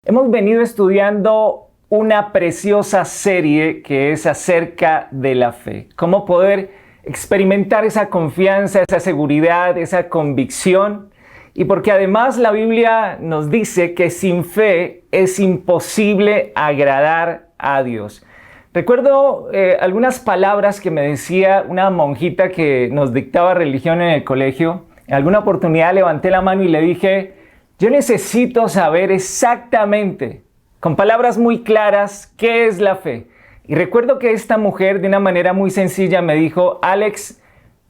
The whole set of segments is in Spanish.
Hemos venido estudiando una preciosa serie que es acerca de la fe. Cómo poder experimentar esa confianza, esa seguridad, esa convicción. Y porque además la Biblia nos dice que sin fe es imposible agradar a Dios. Recuerdo algunas palabras que me decía una monjita que nos dictaba religión en el colegio. En alguna oportunidad levanté la mano y le dije: yo necesito saber exactamente, con palabras muy claras, qué es la fe. Y recuerdo que esta mujer, de una manera muy sencilla, me dijo: Alex,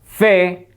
fe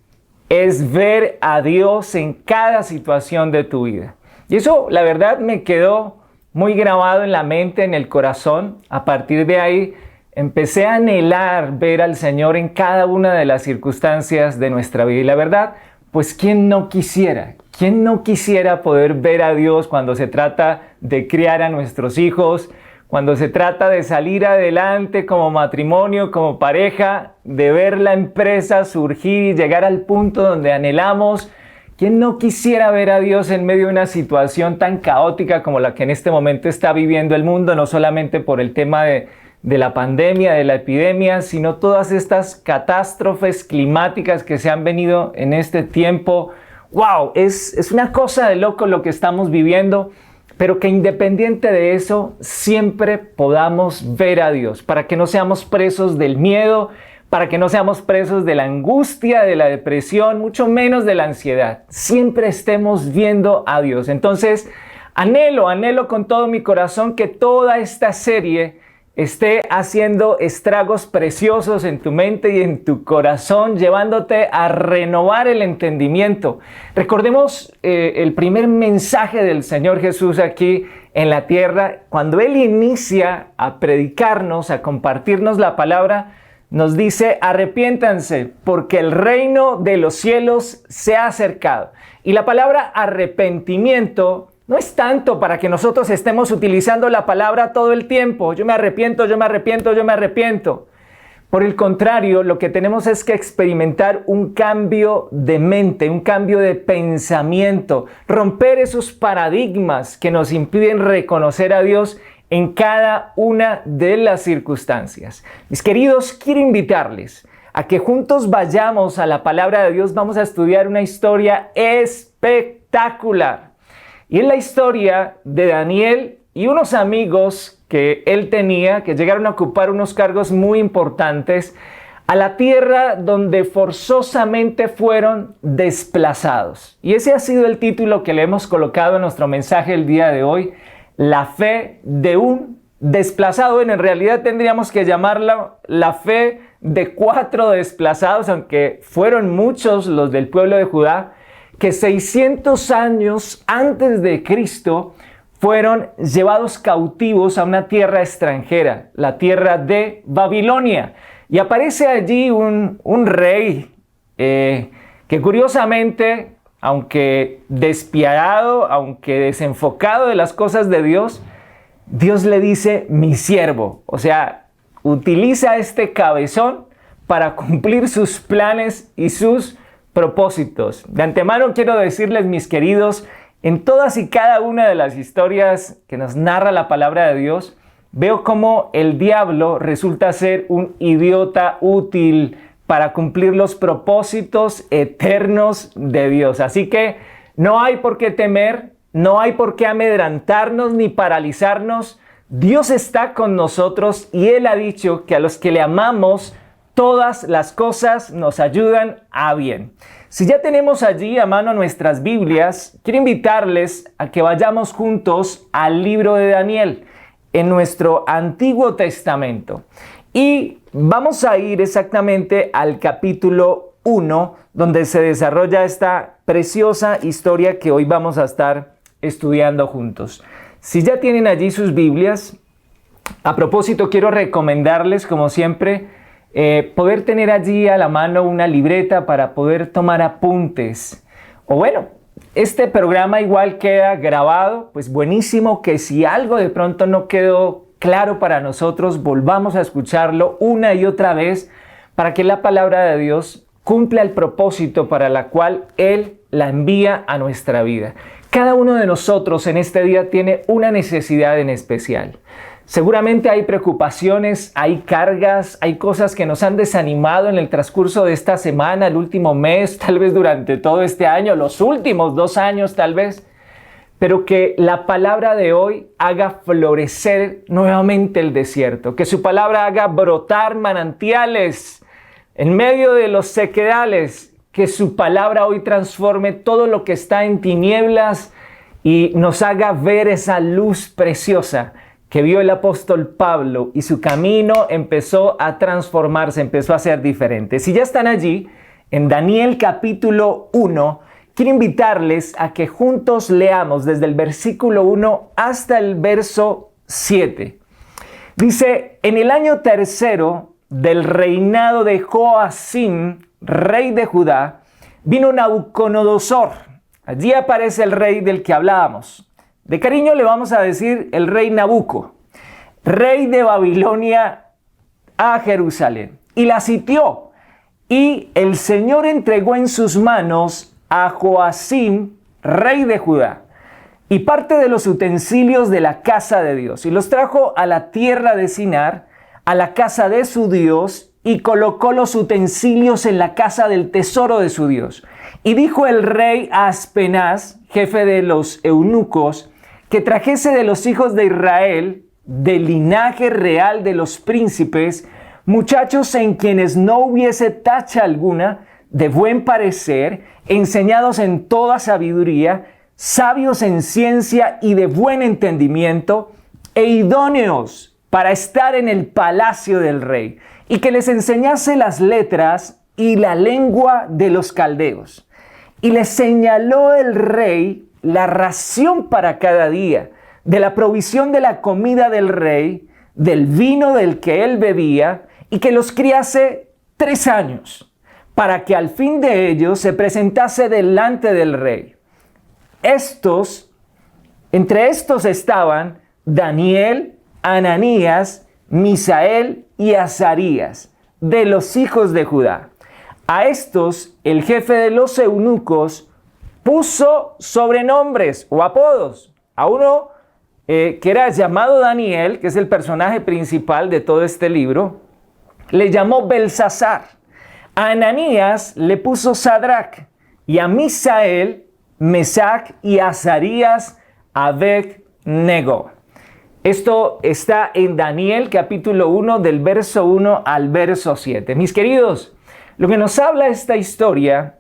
es ver a Dios en cada situación de tu vida. Y eso, la verdad, me quedó muy grabado en la mente, en el corazón. A partir de ahí, empecé a anhelar ver al Señor en cada una de las circunstancias de nuestra vida. Y la verdad, pues ¿quién no quisiera? ¿Quién no quisiera poder ver a Dios cuando se trata de criar a nuestros hijos, cuando se trata de salir adelante como matrimonio, como pareja, de ver la empresa surgir y llegar al punto donde anhelamos? ¿Quién no quisiera ver a Dios en medio de una situación tan caótica como la que en este momento está viviendo el mundo, no solamente por el tema de la pandemia, de la epidemia, sino todas estas catástrofes climáticas que se han venido en este tiempo? ¡Wow! Es una cosa de loco lo que estamos viviendo, pero que independiente de eso, siempre podamos ver a Dios, para que no seamos presos del miedo, para que no seamos presos de la angustia, de la depresión, mucho menos de la ansiedad. Siempre estemos viendo a Dios. Entonces, anhelo con todo mi corazón que toda esta serie esté haciendo estragos preciosos en tu mente y en tu corazón, llevándote a renovar el entendimiento. Recordemos el primer mensaje del Señor Jesús aquí en la tierra. Cuando Él inicia a predicarnos, a compartirnos la palabra, nos dice: arrepiéntanse, porque el reino de los cielos se ha acercado. Y la palabra arrepentimiento no es tanto para que nosotros estemos utilizando la palabra todo el tiempo. Yo me arrepiento, yo me arrepiento, yo me arrepiento. Por el contrario, lo que tenemos es que experimentar un cambio de mente, un cambio de pensamiento, romper esos paradigmas que nos impiden reconocer a Dios en cada una de las circunstancias. Mis queridos, quiero invitarles a que juntos vayamos a la palabra de Dios. Vamos a estudiar una historia espectacular. Y es la historia de Daniel y unos amigos que él tenía, que llegaron a ocupar unos cargos muy importantes a la tierra donde forzosamente fueron desplazados. Y ese ha sido el título que le hemos colocado en nuestro mensaje el día de hoy: la fe de un desplazado. Bueno, en realidad tendríamos que llamarla la fe de 4 desplazados, aunque fueron muchos los del pueblo de Judá, que 600 años antes de Cristo fueron llevados cautivos a una tierra extranjera, la tierra de Babilonia. Y aparece allí un rey que curiosamente, aunque despiadado, aunque desenfocado de las cosas de Dios, Dios le dice: mi siervo. O sea, utiliza este cabezón para cumplir sus planes y sus propósitos. De antemano quiero decirles, mis queridos, en todas y cada una de las historias que nos narra la palabra de Dios, veo cómo el diablo resulta ser un idiota útil para cumplir los propósitos eternos de Dios. Así que no hay por qué temer, no hay por qué amedrantarnos ni paralizarnos. Dios está con nosotros y Él ha dicho que a los que le amamos, todas las cosas nos ayudan a bien. Si ya tenemos allí a mano nuestras Biblias, quiero invitarles a que vayamos juntos al libro de Daniel, en nuestro Antiguo Testamento. Y vamos a ir exactamente al capítulo 1, donde se desarrolla esta preciosa historia que hoy vamos a estar estudiando juntos. Si ya tienen allí sus Biblias, a propósito, quiero recomendarles, como siempre, poder tener allí a la mano una libreta para poder tomar apuntes. O bueno, este programa igual queda grabado, pues buenísimo, que si algo de pronto no quedó claro para nosotros, volvamos a escucharlo una y otra vez para que la palabra de Dios cumpla el propósito para la cual Él la envía a nuestra vida. Cada uno de nosotros en este día tiene una necesidad en especial. Seguramente hay preocupaciones, hay cargas, hay cosas que nos han desanimado en el transcurso de esta semana, el último mes, tal vez durante todo este año, los últimos 2 años tal vez. Pero que la palabra de hoy haga florecer nuevamente el desierto, que su palabra haga brotar manantiales en medio de los sequedales, que su palabra hoy transforme todo lo que está en tinieblas y nos haga ver esa luz preciosa que vio el apóstol Pablo, y su camino empezó a transformarse, empezó a ser diferente. Si ya están allí, en Daniel capítulo 1, quiero invitarles a que juntos leamos desde el versículo 1 hasta el verso 7. Dice: en el año 3 del reinado de Joacim, rey de Judá, vino Nabucodonosor. Allí aparece el rey del que hablábamos. De cariño le vamos a decir el rey Nabuco, rey de Babilonia, a Jerusalén, y la sitió. Y el Señor entregó en sus manos a Joacim, rey de Judá, y parte de los utensilios de la casa de Dios, y los trajo a la tierra de Sinar, a la casa de su Dios, y colocó los utensilios en la casa del tesoro de su Dios. Y dijo el rey a Aspenaz, jefe de los eunucos, que trajese de los hijos de Israel, del linaje real de los príncipes, muchachos en quienes no hubiese tacha alguna, de buen parecer, enseñados en toda sabiduría, sabios en ciencia y de buen entendimiento, e idóneos para estar en el palacio del rey, y que les enseñase las letras y la lengua de los caldeos. Y les señaló el rey la ración para cada día, de la provisión de la comida del rey, del vino del que él bebía, y que los criase 3 años, para que al fin de ellos se presentase delante del rey. Entre estos estaban Daniel, Ananías, Misael y Azarías, de los hijos de Judá. A estos el jefe de los eunucos puso sobrenombres o apodos. A uno que era llamado Daniel, que es el personaje principal de todo este libro, le llamó Belsasar. A Ananías le puso Sadrach, y a Misael, Mesac, y a Azarías, Abed-nego. Esto está en Daniel capítulo 1 del verso 1 al verso 7. Mis queridos, lo que nos habla esta historia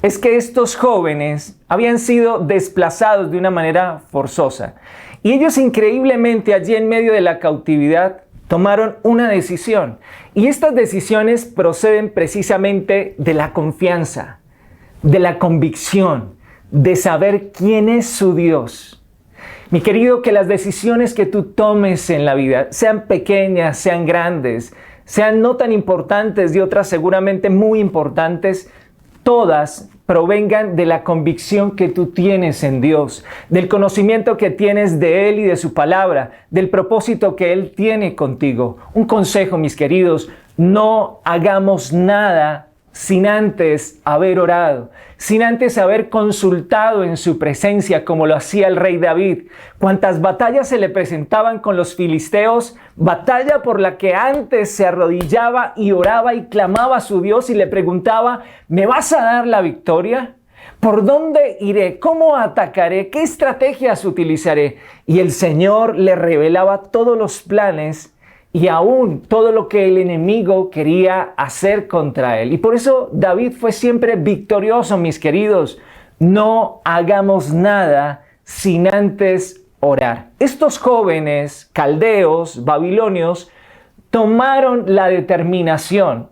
es que estos jóvenes habían sido desplazados de una manera forzosa. Y ellos increíblemente allí en medio de la cautividad tomaron una decisión. Y estas decisiones proceden precisamente de la confianza, de la convicción, de saber quién es su Dios. Mi querido, que las decisiones que tú tomes en la vida, sean pequeñas, sean grandes, sean no tan importantes y otras seguramente muy importantes, todas provengan de la convicción que tú tienes en Dios, del conocimiento que tienes de Él y de su palabra, del propósito que Él tiene contigo. Un consejo, mis queridos: no hagamos nada sin antes haber orado, sin antes haber consultado en su presencia, como lo hacía el rey David. Cuantas batallas se le presentaban con los filisteos, batalla por la que antes se arrodillaba y oraba y clamaba a su Dios y le preguntaba: ¿me vas a dar la victoria? ¿Por dónde iré? ¿Cómo atacaré? ¿Qué estrategias utilizaré? Y el Señor le revelaba todos los planes y aún todo lo que el enemigo quería hacer contra él. Y por eso David fue siempre victorioso, mis queridos. No hagamos nada sin antes orar. Estos jóvenes caldeos, babilonios, tomaron la determinación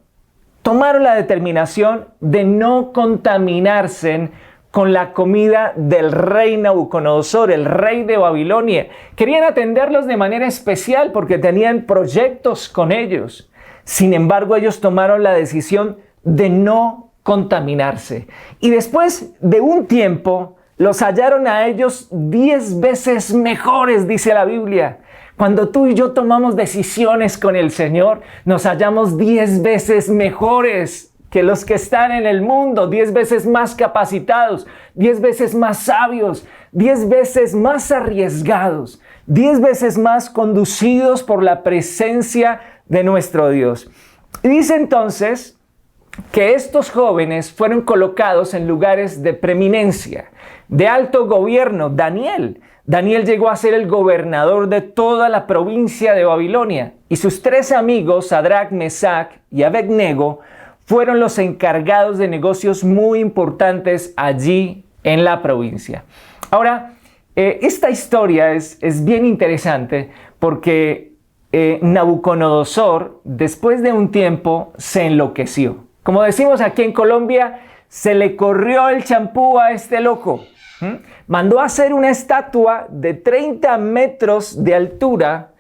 de no contaminarse con la comida del rey Nabucodonosor, el rey de Babilonia. Querían atenderlos de manera especial porque tenían proyectos con ellos. Sin embargo, ellos tomaron la decisión de no contaminarse. Y después de un tiempo, los hallaron a ellos 10 veces mejores, dice la Biblia. Cuando tú y yo tomamos decisiones con el Señor, nos hallamos 10 veces mejores que los que están en el mundo, 10 veces más capacitados, 10 veces más sabios, 10 veces más arriesgados, 10 veces más conducidos por la presencia de nuestro Dios. Y dice entonces que estos jóvenes fueron colocados en lugares de preeminencia, de alto gobierno. Daniel llegó a ser el gobernador de toda la provincia de Babilonia, y sus 3 amigos, Sadrach, Mesach y Abednego, fueron los encargados de negocios muy importantes allí en la provincia. Ahora, esta historia es bien interesante porque Nabucodonosor, después de un tiempo, se enloqueció. Como decimos aquí en Colombia, se le corrió el champú a este loco. Mandó a hacer una estatua de 30 metros de altura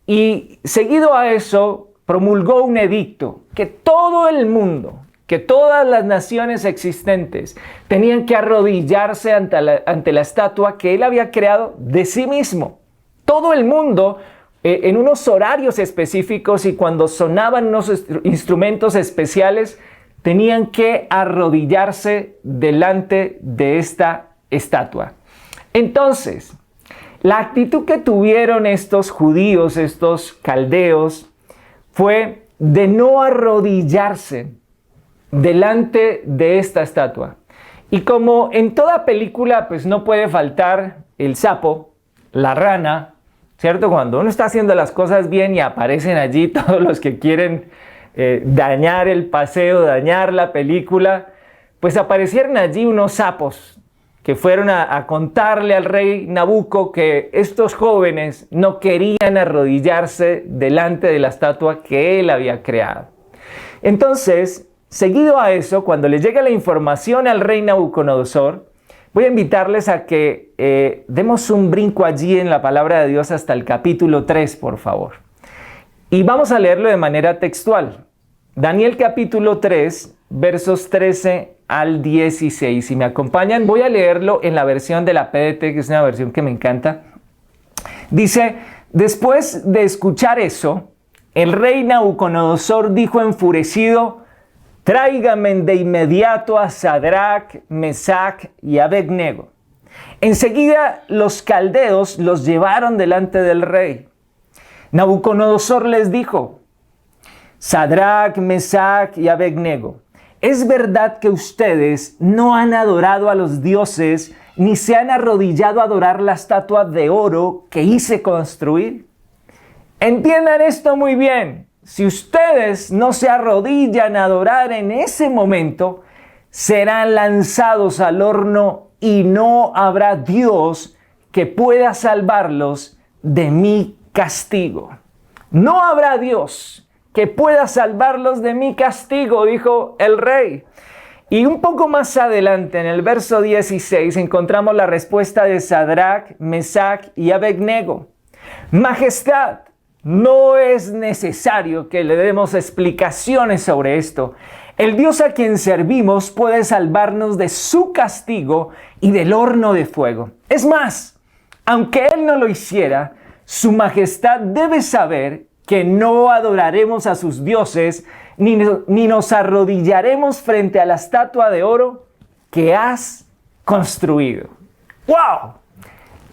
y seguido a eso promulgó un edicto que todo el mundo, que todas las naciones existentes tenían que arrodillarse ante la estatua que él había creado de sí mismo. Todo el mundo en unos horarios específicos y cuando sonaban unos instrumentos especiales tenían que arrodillarse delante de esta estatua. Entonces, la actitud que tuvieron estos judíos, estos caldeos, fue de no arrodillarse delante de esta estatua. Y como en toda película, pues no puede faltar el sapo, la rana, ¿cierto? Cuando uno está haciendo las cosas bien y aparecen allí todos los que quieren dañar el paseo, dañar la película, pues aparecieron allí unos sapos que fueron a contarle al rey Nabucco que estos jóvenes no querían arrodillarse delante de la estatua que él había creado. Entonces, seguido a eso, cuando le llega la información al rey Nabucodonosor, voy a invitarles a que demos un brinco allí en la palabra de Dios hasta el capítulo 3, por favor. Y vamos a leerlo de manera textual. Daniel capítulo 3, versos 13 al 16. Si me acompañan, voy a leerlo en la versión de la PDT, que es una versión que me encanta. Dice: después de escuchar eso, el rey Nabucodonosor dijo enfurecido: tráigame de inmediato a Sadrach, Mesach y Abednego. Enseguida los caldeos los llevaron delante del rey. Nabucodonosor les dijo: Sadrach, Mesach y Abednego, ¿es verdad que ustedes no han adorado a los dioses ni se han arrodillado a adorar la estatua de oro que hice construir? Entiendan esto muy bien. Si ustedes no se arrodillan a adorar en ese momento, serán lanzados al horno y no habrá Dios que pueda salvarlos de mi castigo. No habrá Dios que pueda salvarlos de mi castigo, dijo el rey. Y un poco más adelante, en el verso 16, encontramos la respuesta de Sadrach, Mesach y Abednego. Majestad, no es necesario que le demos explicaciones sobre esto. El Dios a quien servimos puede salvarnos de su castigo y del horno de fuego. Es más, aunque Él no lo hiciera, su majestad debe saber que no adoraremos a sus dioses, ni nos arrodillaremos frente a la estatua de oro que has construido. ¡Wow!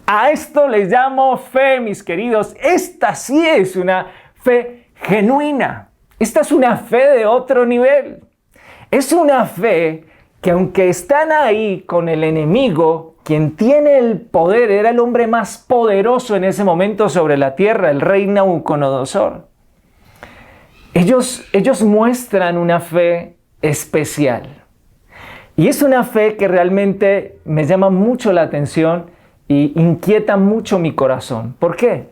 A esto le llamo fe, mis queridos. Esta sí es una fe genuina. Esta es una fe de otro nivel. Es una fe que aunque están ahí con el enemigo, quien tiene el poder, era el hombre más poderoso en ese momento sobre la tierra, el rey Nabucodonosor. Ellos muestran una fe especial. Y es una fe que realmente me llama mucho la atención y inquieta mucho mi corazón. ¿Por qué?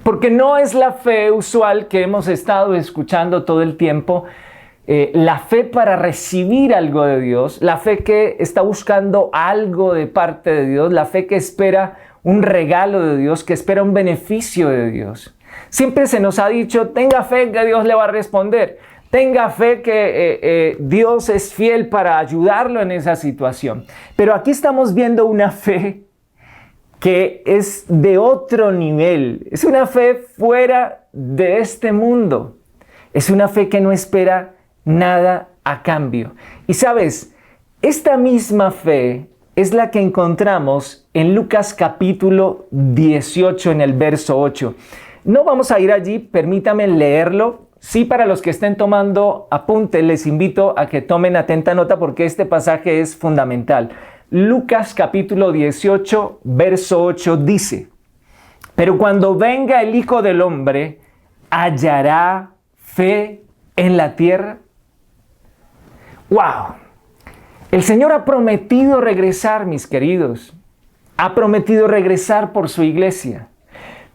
Porque no es la fe usual que hemos estado escuchando todo el tiempo, la fe para recibir algo de Dios, la fe que está buscando algo de parte de Dios, la fe que espera un regalo de Dios, que espera un beneficio de Dios. Siempre se nos ha dicho, tenga fe que Dios le va a responder, tenga fe que Dios es fiel para ayudarlo en esa situación. Pero aquí estamos viendo una fe que es de otro nivel, es una fe fuera de este mundo, es una fe que no espera nada a cambio. Y sabes, esta misma fe es la que encontramos en Lucas capítulo 18 en el verso 8. No vamos a ir allí, permítame leerlo. Sí, para los que estén tomando apunte, les invito a que tomen atenta nota porque este pasaje es fundamental. Lucas capítulo 18, verso 8 dice: pero cuando venga el Hijo del Hombre, ¿hallará fe en la tierra? ¡Wow! El Señor ha prometido regresar, mis queridos. Ha prometido regresar por su iglesia.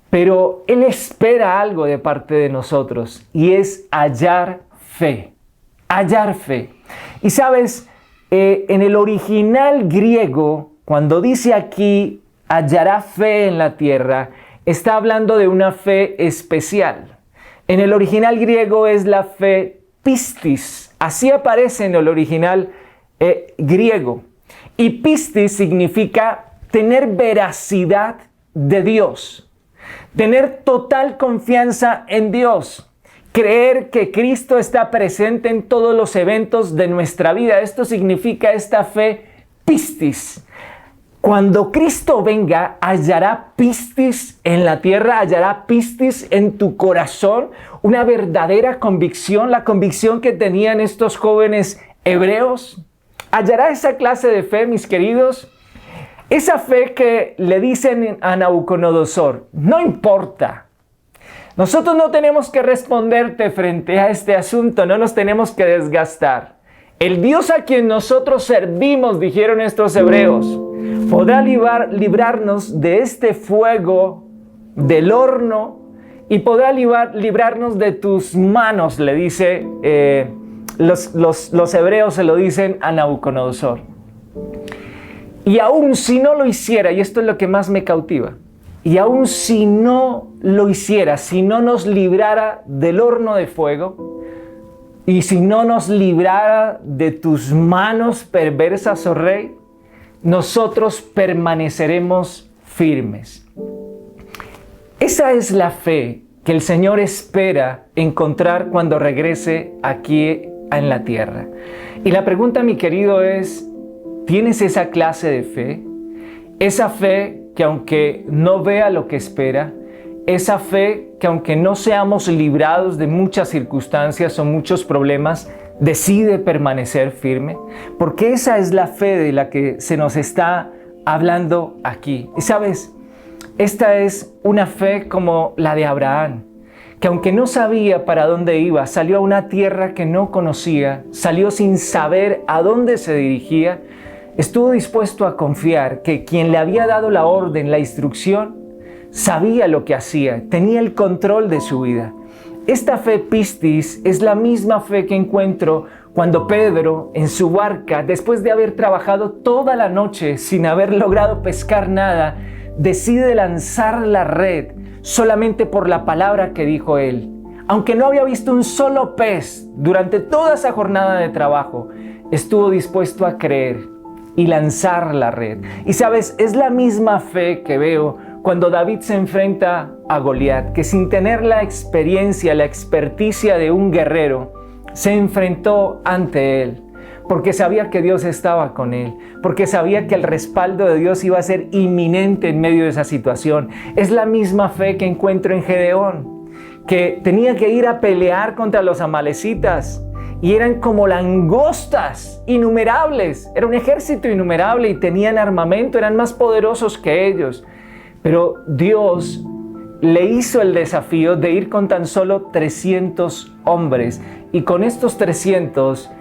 Pero Él espera algo de parte de nosotros y es hallar fe. Hallar fe. Y sabes, en el original griego, cuando dice aquí hallará fe en la tierra, está hablando de una fe especial. En el original griego es la fe pistis. Así aparece en el original griego. Y pistis significa tener veracidad de Dios, tener total confianza en Dios, creer que Cristo está presente en todos los eventos de nuestra vida. Esto significa esta fe pistis. Cuando Cristo venga, hallará pistis en la tierra, hallará pistis en tu corazón, una verdadera convicción, la convicción que tenían estos jóvenes hebreos. ¿Hallará esa clase de fe, mis queridos? Esa fe que le dicen a Nabucodonosor: no importa, nosotros no tenemos que responderte frente a este asunto, no nos tenemos que desgastar. El Dios a quien nosotros servimos, dijeron estos hebreos, podrá librarnos de este fuego del horno y podrá librarnos de tus manos, le dice, los hebreos se lo dicen a Nabucodonosor. Y aún si no lo hiciera, y esto es lo que más me cautiva, y aún si no lo hiciera, si no nos librara del horno de fuego, y si no nos librara de tus manos perversas, oh Rey, nosotros permaneceremos firmes. Esa es la fe que el Señor espera encontrar cuando regrese aquí en la tierra. Y la pregunta, mi querido, es: ¿tienes esa clase de fe? Esa fe que aunque no vea lo que espera, esa fe que aunque no seamos librados de muchas circunstancias o muchos problemas, decide permanecer firme, porque esa es la fe de la que se nos está hablando aquí. Y sabes, esta es una fe como la de Abraham, que aunque no sabía para dónde iba, salió a una tierra que no conocía, salió sin saber a dónde se dirigía, estuvo dispuesto a confiar que quien le había dado la orden, la instrucción, sabía lo que hacía, tenía el control de su vida. Esta fe pistis es la misma fe que encuentro cuando Pedro, en su barca, después de haber trabajado toda la noche sin haber logrado pescar nada, decide lanzar la red solamente por la palabra que dijo él. Aunque no había visto un solo pez durante toda esa jornada de trabajo, estuvo dispuesto a creer y lanzar la red. Y sabes, es la misma fe que veo cuando David se enfrenta a Goliat, que sin tener la experiencia, la experticia de un guerrero, se enfrentó ante él, porque sabía que Dios estaba con él, porque sabía que el respaldo de Dios iba a ser inminente en medio de esa situación. Es la misma fe que encuentro en Gedeón, que tenía que ir a pelear contra los amalecitas, y eran como langostas innumerables, era un ejército innumerable y tenían armamento, eran más poderosos que ellos. Pero Dios le hizo el desafío de ir con tan solo 300 hombres. Y con estos 300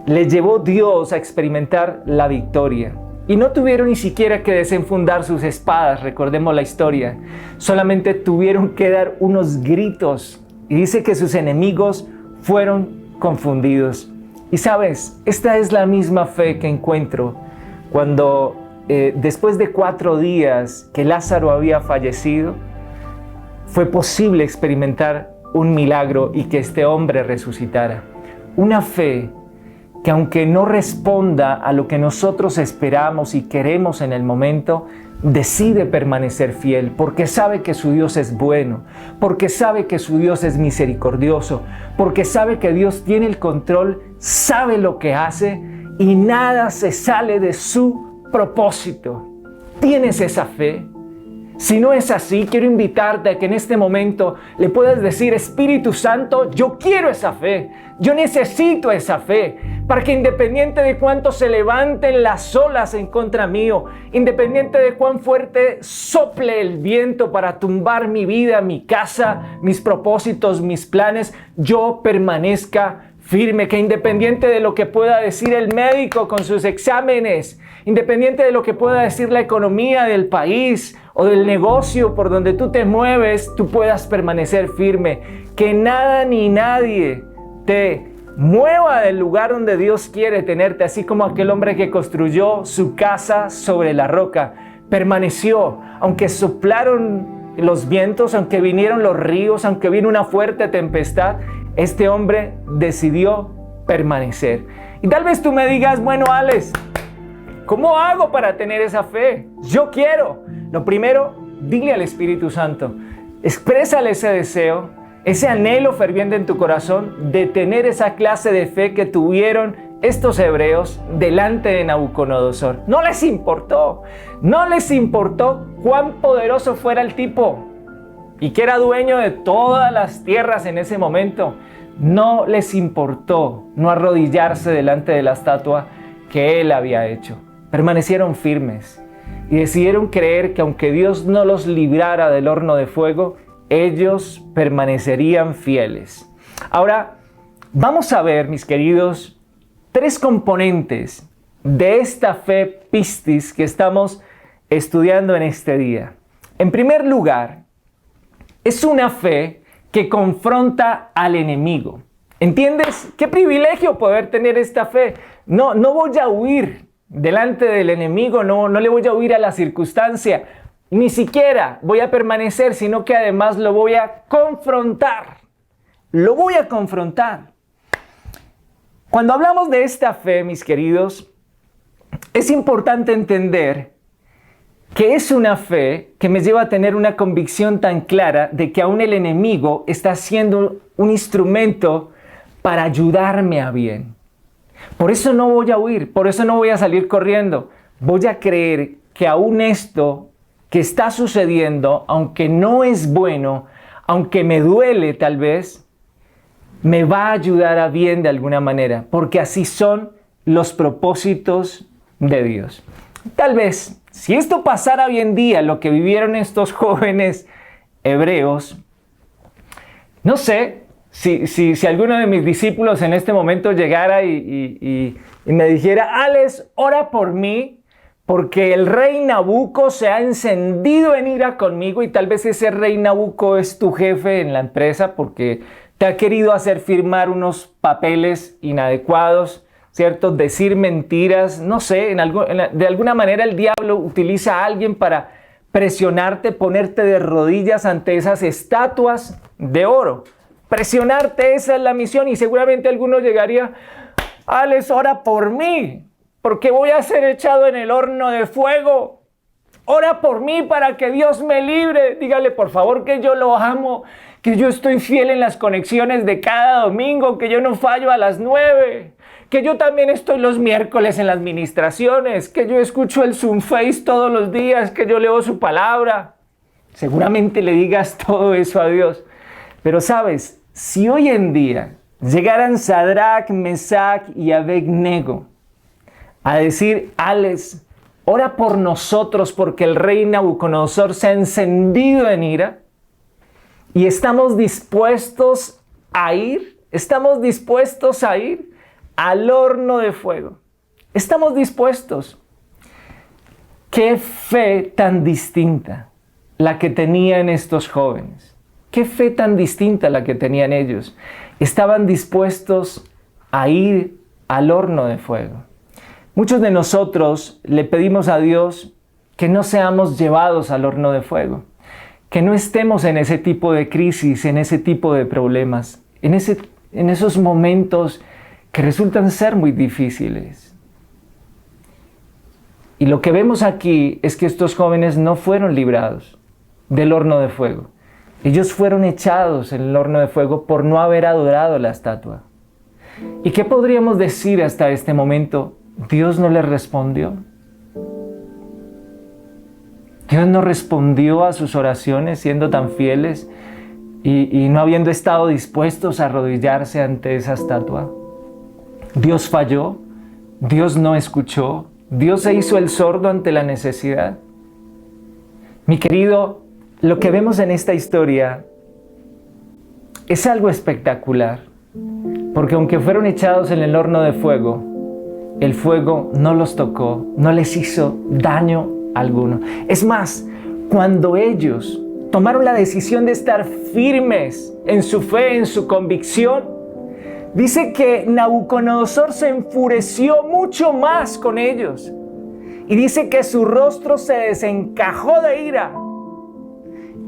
le llevó Dios a experimentar la victoria. Y no tuvieron ni siquiera que desenfundar sus espadas, recordemos la historia. Solamente tuvieron que dar unos gritos. Y dice que sus enemigos fueron confundidos. Y sabes, esta es la misma fe que encuentro cuando después de 4 días que Lázaro había fallecido, fue posible experimentar un milagro y que este hombre resucitara. Una fe que aunque no responda a lo que nosotros esperamos y queremos en el momento, decide permanecer fiel porque sabe que su Dios es bueno, porque sabe que su Dios es misericordioso, porque sabe que Dios tiene el control, sabe lo que hace y nada se sale de su propósito. ¿Tienes esa fe? Si no es así, quiero invitarte a que en este momento le puedas decir: Espíritu Santo, yo quiero esa fe, yo necesito esa fe, para que independiente de cuánto se levanten las olas en contra mío, independiente de cuán fuerte sople el viento para tumbar mi vida, mi casa, mis propósitos, mis planes, yo permanezca firme, que independiente de lo que pueda decir el médico con sus exámenes, independiente de lo que pueda decir la economía del país o del negocio por donde tú te mueves, tú puedas permanecer firme. Que nada ni nadie te mueva del lugar donde Dios quiere tenerte, así como aquel hombre que construyó su casa sobre la roca. Permaneció, aunque soplaron los vientos, aunque vinieron los ríos, aunque vino una fuerte tempestad, este hombre decidió permanecer. Y tal vez tú me digas: bueno, Alex, ¿cómo hago para tener esa fe? Yo quiero. Lo primero, dile al Espíritu Santo, exprésale ese deseo, ese anhelo ferviente en tu corazón de tener esa clase de fe que tuvieron estos hebreos delante de Nabucodonosor. No les importó cuán poderoso fuera el tipo y que era dueño de todas las tierras en ese momento. No les importó no arrodillarse delante de la estatua que él había hecho. Permanecieron firmes y decidieron creer que aunque Dios no los librara del horno de fuego, ellos permanecerían fieles. Ahora, vamos a ver, mis queridos, 3 componentes de esta fe pistis que estamos estudiando en este día. En primer lugar, es una fe que confronta al enemigo. ¿Entiendes? Qué privilegio poder tener esta fe. No voy a huir delante del enemigo, no le voy a huir a la circunstancia, ni siquiera voy a permanecer, sino que además lo voy a confrontar. Lo voy a confrontar. Cuando hablamos de esta fe, mis queridos, es importante entender que es una fe que me lleva a tener una convicción tan clara de que aún el enemigo está siendo un instrumento para ayudarme a bien. Por eso no voy a huir, por eso no voy a salir corriendo. Voy a creer que aún esto que está sucediendo, aunque no es bueno, aunque me duele tal vez, me va a ayudar a bien de alguna manera, porque así son los propósitos de Dios. Tal vez, si esto pasara hoy en día, lo que vivieron estos jóvenes hebreos, no sé si alguno de mis discípulos en este momento llegara y me dijera: Alex, ora por mí, porque el rey Nabucco se ha encendido en ira conmigo, y tal vez ese rey Nabucco es tu jefe en la empresa porque te ha querido hacer firmar unos papeles inadecuados, ¿cierto? Decir mentiras, no sé, de alguna manera el diablo utiliza a alguien para presionarte, ponerte de rodillas ante esas estatuas de oro. Presionarte, esa es la misión, y seguramente alguno llegaría: Alex, ora por mí, porque voy a ser echado en el horno de fuego. Ora por mí para que Dios me libre. Dígale por favor que yo lo amo, que yo estoy fiel en las conexiones de cada domingo, que yo no fallo a las 9, que yo también estoy los miércoles en las ministraciones, que yo escucho el Zoom Face todos los días, que yo leo su palabra. Seguramente le digas todo eso a Dios. Pero sabes, si hoy en día llegaran Sadrach, Mesach y Abednego a decir: Alex, ora por nosotros porque el rey Nabucodonosor se ha encendido en ira, y estamos dispuestos a ir al horno de fuego. Estamos dispuestos. Qué fe tan distinta la que tenían estos jóvenes. Qué fe tan distinta la que tenían ellos. Estaban dispuestos a ir al horno de fuego. Muchos de nosotros le pedimos a Dios que no seamos llevados al horno de fuego, que no estemos en ese tipo de crisis, en ese tipo de problemas, en esos momentos que resultan ser muy difíciles. Y lo que vemos aquí es que estos jóvenes no fueron librados del horno de fuego. Ellos fueron echados en el horno de fuego por no haber adorado la estatua. ¿Y qué podríamos decir hasta este momento? Dios no les respondió. Dios no respondió a sus oraciones siendo tan fieles y no habiendo estado dispuestos a arrodillarse ante esa estatua. Dios falló, Dios no escuchó, Dios se hizo el sordo ante la necesidad. Mi querido, lo que vemos en esta historia es algo espectacular, porque aunque fueron echados en el horno de fuego, el fuego no los tocó, no les hizo daño alguno. Es más, cuando ellos tomaron la decisión de estar firmes en su fe, en su convicción, dice que Nabucodonosor se enfureció mucho más con ellos. Y dice que su rostro se desencajó de ira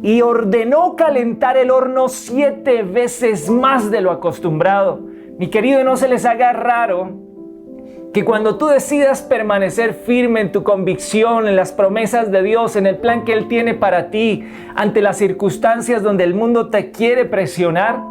y ordenó calentar el horno 7 veces más de lo acostumbrado. Mi querido, no se les haga raro que cuando tú decidas permanecer firme en tu convicción, en las promesas de Dios, en el plan que Él tiene para ti, ante las circunstancias donde el mundo te quiere presionar,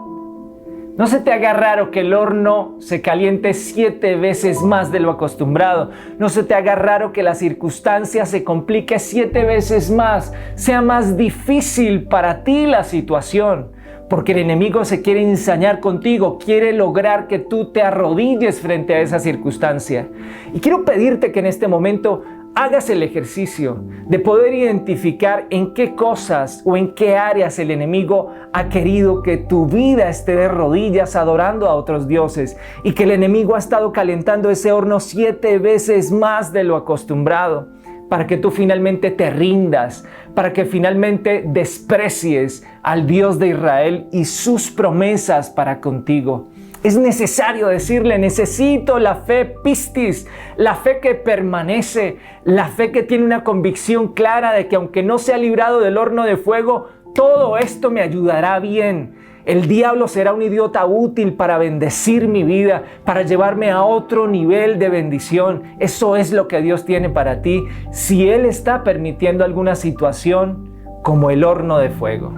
no se te haga raro que el horno se caliente 7 veces más de lo acostumbrado. No se te haga raro que la circunstancia se complique 7 veces más, sea más difícil para ti la situación. Porque el enemigo se quiere ensañar contigo, quiere lograr que tú te arrodilles frente a esa circunstancia. Y quiero pedirte que en este momento hagas el ejercicio de poder identificar en qué cosas o en qué áreas el enemigo ha querido que tu vida esté de rodillas adorando a otros dioses y que el enemigo ha estado calentando ese horno 7 veces más de lo acostumbrado, para que tú finalmente te rindas, para que finalmente desprecies al Dios de Israel y sus promesas para contigo. Es necesario decirle: necesito la fe pistis, la fe que permanece, la fe que tiene una convicción clara de que aunque no sea librado del horno de fuego, todo esto me ayudará bien. El diablo será un idiota útil para bendecir mi vida, para llevarme a otro nivel de bendición. Eso es lo que Dios tiene para ti si Él está permitiendo alguna situación como el horno de fuego.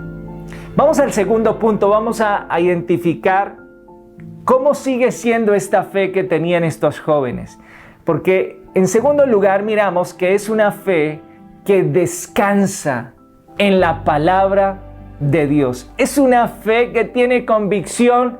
Vamos al segundo punto, vamos a identificar cómo sigue siendo esta fe que tenían estos jóvenes. Porque en segundo lugar miramos que es una fe que descansa en la palabra de Dios. Es una fe que tiene convicción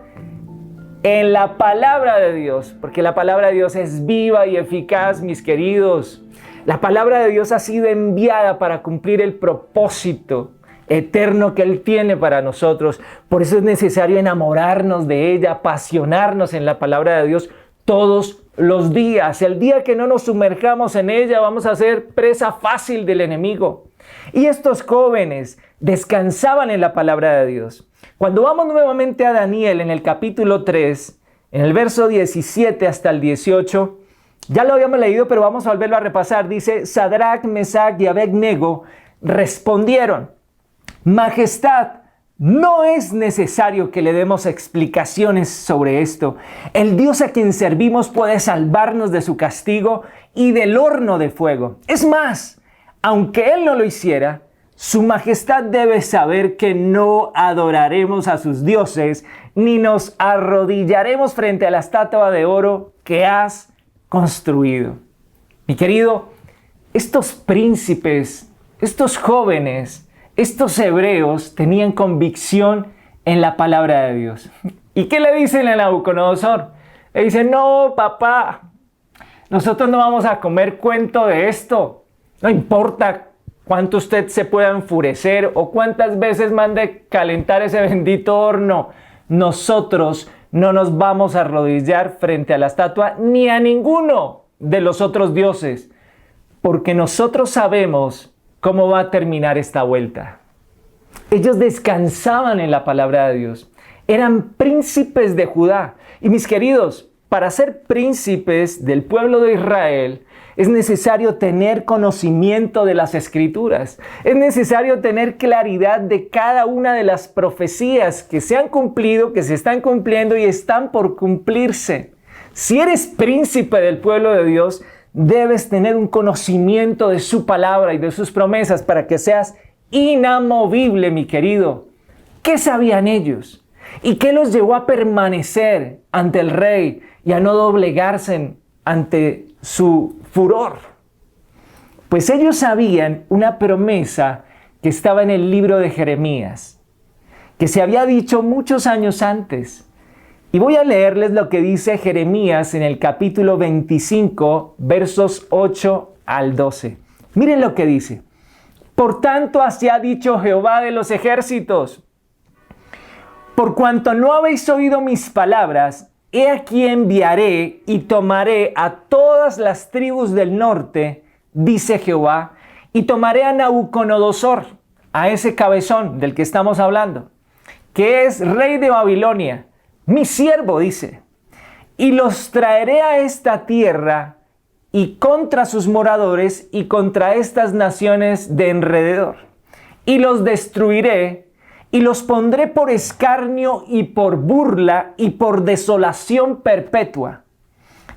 en la palabra de Dios, porque la palabra de Dios es viva y eficaz, mis queridos. La palabra de Dios ha sido enviada para cumplir el propósito eterno que Él tiene para nosotros. Por eso es necesario enamorarnos de ella, apasionarnos en la palabra de Dios todos los días. El día que no nos sumerjamos en ella, vamos a ser presa fácil del enemigo. Y estos jóvenes descansaban en la palabra de Dios. Cuando vamos nuevamente a Daniel en el capítulo 3, en el verso 17 hasta el 18, ya lo habíamos leído, pero vamos a volverlo a repasar. Dice: Sadrach, Mesach y Abed-nego respondieron: Majestad, no es necesario que le demos explicaciones sobre esto. El Dios a quien servimos puede salvarnos de su castigo y del horno de fuego. Es más, aunque Él no lo hiciera, su majestad debe saber que no adoraremos a sus dioses, ni nos arrodillaremos frente a la estatua de oro que has construido. Mi querido, estos príncipes, estos jóvenes, estos hebreos tenían convicción en la palabra de Dios. ¿Y qué le dicen a Nabucodonosor? Le dicen: no, papá, nosotros no vamos a comer cuento de esto. No importa cuánto usted se pueda enfurecer o cuántas veces mande calentar ese bendito horno, nosotros no nos vamos a arrodillar frente a la estatua ni a ninguno de los otros dioses, porque nosotros sabemos cómo va a terminar esta vuelta. Ellos descansaban en la palabra de Dios. Eran príncipes de Judá. Y mis queridos, para ser príncipes del pueblo de Israel, es necesario tener conocimiento de las Escrituras. Es necesario tener claridad de cada una de las profecías que se han cumplido, que se están cumpliendo y están por cumplirse. Si eres príncipe del pueblo de Dios, Debes tener un conocimiento de su palabra y de sus promesas para que seas inamovible, mi querido. ¿Qué sabían ellos? ¿Y qué los llevó a permanecer ante el rey y a no doblegarse ante su furor? Pues ellos sabían una promesa que estaba en el libro de Jeremías, que se había dicho muchos años antes. Y voy a leerles lo que dice Jeremías en el capítulo 25, versos 8 al 12. Miren lo que dice. Por tanto, así ha dicho Jehová de los ejércitos: por cuanto no habéis oído mis palabras, he aquí enviaré y tomaré a todas las tribus del norte, dice Jehová, y tomaré a Nabucodonosor, a ese cabezón del que estamos hablando, que es rey de Babilonia, mi siervo, dice, y los traeré a esta tierra y contra sus moradores y contra estas naciones de alrededor, y los destruiré y los pondré por escarnio y por burla y por desolación perpetua.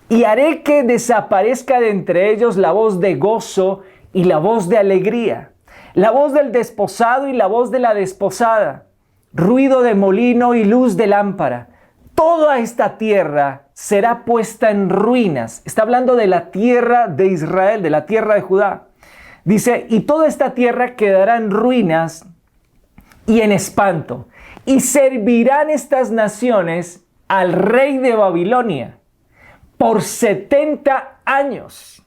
Y haré que desaparezca de entre ellos la voz de gozo y la voz de alegría, la voz del desposado y la voz de la desposada, ruido de molino y luz de lámpara. Toda esta tierra será puesta en ruinas. Está hablando de la tierra de Israel, de la tierra de Judá. Dice, y toda esta tierra quedará en ruinas y en espanto. Y servirán estas naciones al rey de Babilonia por 70 años.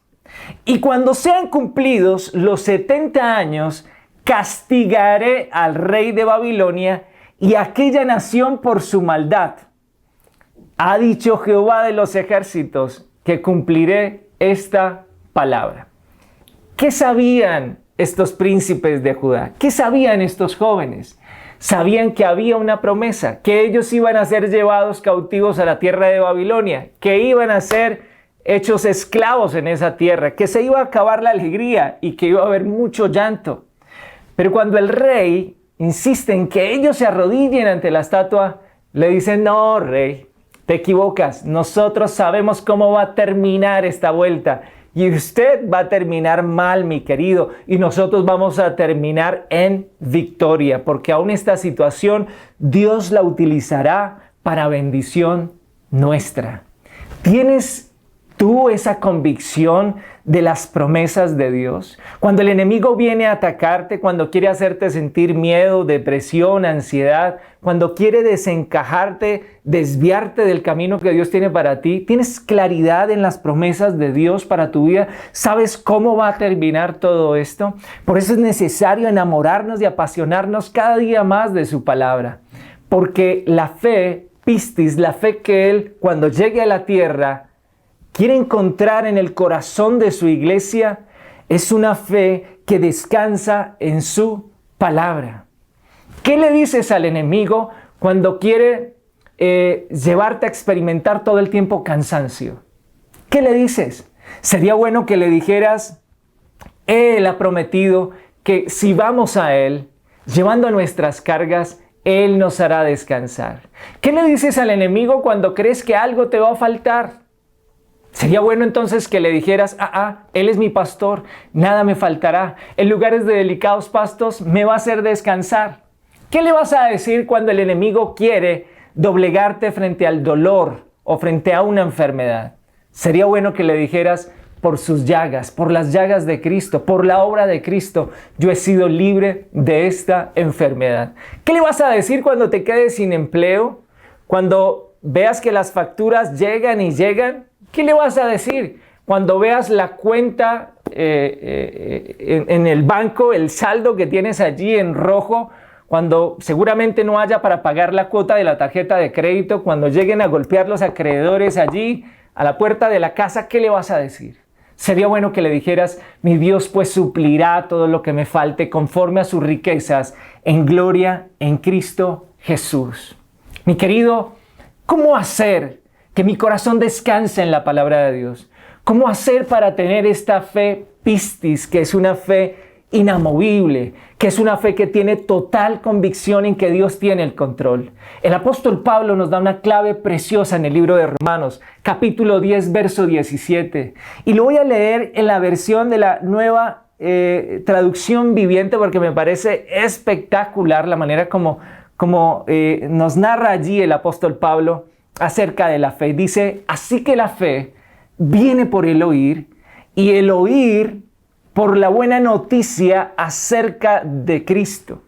Y cuando sean cumplidos los 70 años, castigaré al rey de Babilonia y a aquella nación por su maldad. Ha dicho Jehová de los ejércitos que cumpliré esta palabra. ¿Qué sabían estos príncipes de Judá? ¿Qué sabían estos jóvenes? Sabían que había una promesa, que ellos iban a ser llevados cautivos a la tierra de Babilonia, que iban a ser hechos esclavos en esa tierra, que se iba a acabar la alegría y que iba a haber mucho llanto. Pero cuando el rey insiste en que ellos se arrodillen ante la estatua, le dicen, no, rey, te equivocas. Nosotros sabemos cómo va a terminar esta vuelta. Y usted va a terminar mal, mi querido. Y nosotros vamos a terminar en victoria. Porque aún esta situación, Dios la utilizará para bendición nuestra. ¿Tienes tú esa convicción de las promesas de Dios? Cuando el enemigo viene a atacarte, cuando quiere hacerte sentir miedo, depresión, ansiedad, cuando quiere desencajarte, desviarte del camino que Dios tiene para ti, ¿tienes claridad en las promesas de Dios para tu vida? ¿Sabes cómo va a terminar todo esto? Por eso es necesario enamorarnos y apasionarnos cada día más de su palabra. Porque la fe, pistis, la fe que Él, cuando llegue a la tierra, quiere encontrar en el corazón de su iglesia, es una fe que descansa en su palabra. ¿Qué le dices al enemigo cuando quiere llevarte a experimentar todo el tiempo cansancio? ¿Qué le dices? Sería bueno que le dijeras, Él ha prometido que si vamos a Él, llevando nuestras cargas, Él nos hará descansar. ¿Qué le dices al enemigo cuando crees que algo te va a faltar? Sería bueno entonces que le dijeras, Él es mi pastor, nada me faltará. En lugares de delicados pastos me va a hacer descansar. ¿Qué le vas a decir cuando el enemigo quiere doblegarte frente al dolor o frente a una enfermedad? Sería bueno que le dijeras, por sus llagas, por las llagas de Cristo, por la obra de Cristo, yo he sido libre de esta enfermedad. ¿Qué le vas a decir cuando te quedes sin empleo? Cuando veas que las facturas llegan y llegan, ¿qué le vas a decir? Cuando veas la cuenta en el banco, el saldo que tienes allí en rojo, cuando seguramente no haya para pagar la cuota de la tarjeta de crédito, cuando lleguen a golpear los acreedores allí a la puerta de la casa, ¿qué le vas a decir? Sería bueno que le dijeras, mi Dios pues suplirá todo lo que me falte conforme a sus riquezas en gloria en Cristo Jesús. Mi querido, ¿cómo hacer que mi corazón descanse en la palabra de Dios? ¿Cómo hacer para tener esta fe pistis, que es una fe inamovible, que es una fe que tiene total convicción en que Dios tiene el control. El apóstol Pablo nos da una clave preciosa en el libro de Romanos, capítulo 10, verso 17. Y lo voy a leer en la versión de la nueva traducción viviente porque me parece espectacular la manera como nos narra allí el apóstol Pablo acerca de la fe. Dice, así que la fe viene por el oír y el oír por la buena noticia acerca de Cristo.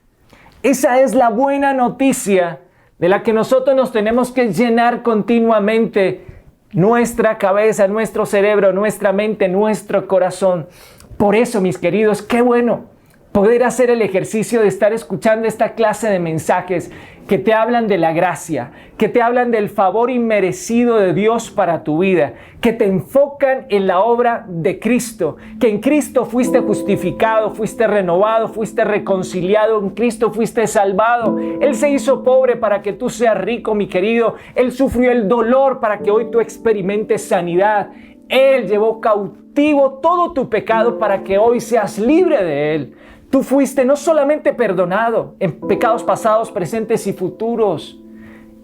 Esa es la buena noticia de la que nosotros nos tenemos que llenar continuamente nuestra cabeza, nuestro cerebro, nuestra mente, nuestro corazón. Por eso, mis queridos, qué bueno poder hacer el ejercicio de estar escuchando esta clase de mensajes que te hablan de la gracia, que te hablan del favor inmerecido de Dios para tu vida, que te enfocan en la obra de Cristo, que en Cristo fuiste justificado, fuiste renovado, fuiste reconciliado, en Cristo fuiste salvado. Él se hizo pobre para que tú seas rico, mi querido. Él sufrió el dolor para que hoy tú experimentes sanidad. Él llevó cautivo todo tu pecado para que hoy seas libre de él. Tú fuiste no solamente perdonado en pecados pasados, presentes y futuros.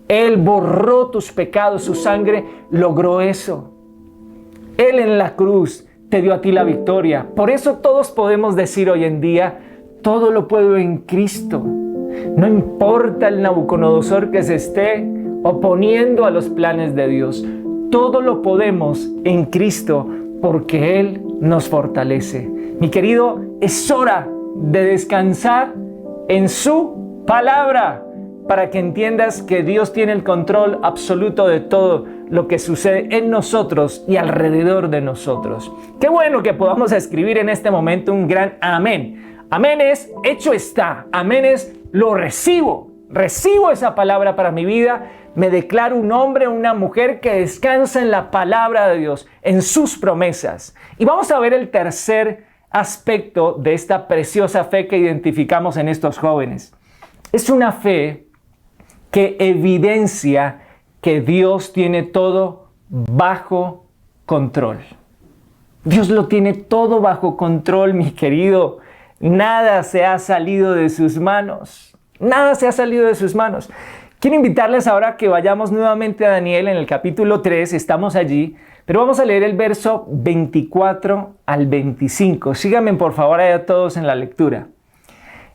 Él borró tus pecados, su sangre logró eso. Él en la cruz te dio a ti la victoria. Por eso todos podemos decir hoy en día, todo lo puedo en Cristo. No importa el Nabucodonosor que se esté oponiendo a los planes de Dios. Todo lo podemos en Cristo porque Él nos fortalece. Mi querido, es hora de descansar en su palabra para que entiendas que Dios tiene el control absoluto de todo lo que sucede en nosotros y alrededor de nosotros. Qué bueno que podamos escribir en este momento un gran amén. Amén es hecho está. Amén es lo recibo. Recibo esa palabra para mi vida. Me declaro un hombre o una mujer que descansa en la palabra de Dios, en sus promesas. Y vamos a ver el tercer aspecto de esta preciosa fe que identificamos en estos jóvenes. Es una fe que evidencia que Dios tiene todo bajo control. Dios lo tiene todo bajo control, mi querido. Nada se ha salido de sus manos. Nada se ha salido de sus manos. Quiero invitarles ahora a que vayamos nuevamente a Daniel en el capítulo 3. Estamos allí. Pero vamos a leer el verso 24 al 25. Síganme por favor allá todos en la lectura.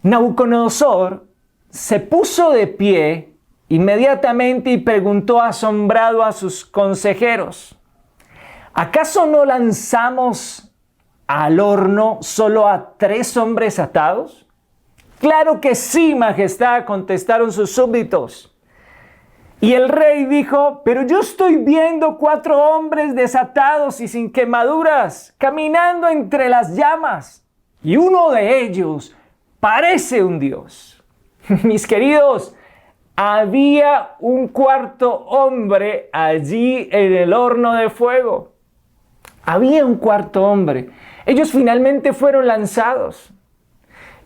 Nabucodonosor se puso de pie inmediatamente y preguntó asombrado a sus consejeros: ¿acaso no lanzamos al horno solo a 3 hombres atados? Claro que sí, majestad, contestaron sus súbditos. Y el rey dijo: pero yo estoy viendo 4 hombres desatados y sin quemaduras, caminando entre las llamas, y uno de ellos parece un dios. Mis queridos, había un 4º hombre allí en el horno de fuego. Había un 4º hombre. Ellos finalmente fueron lanzados.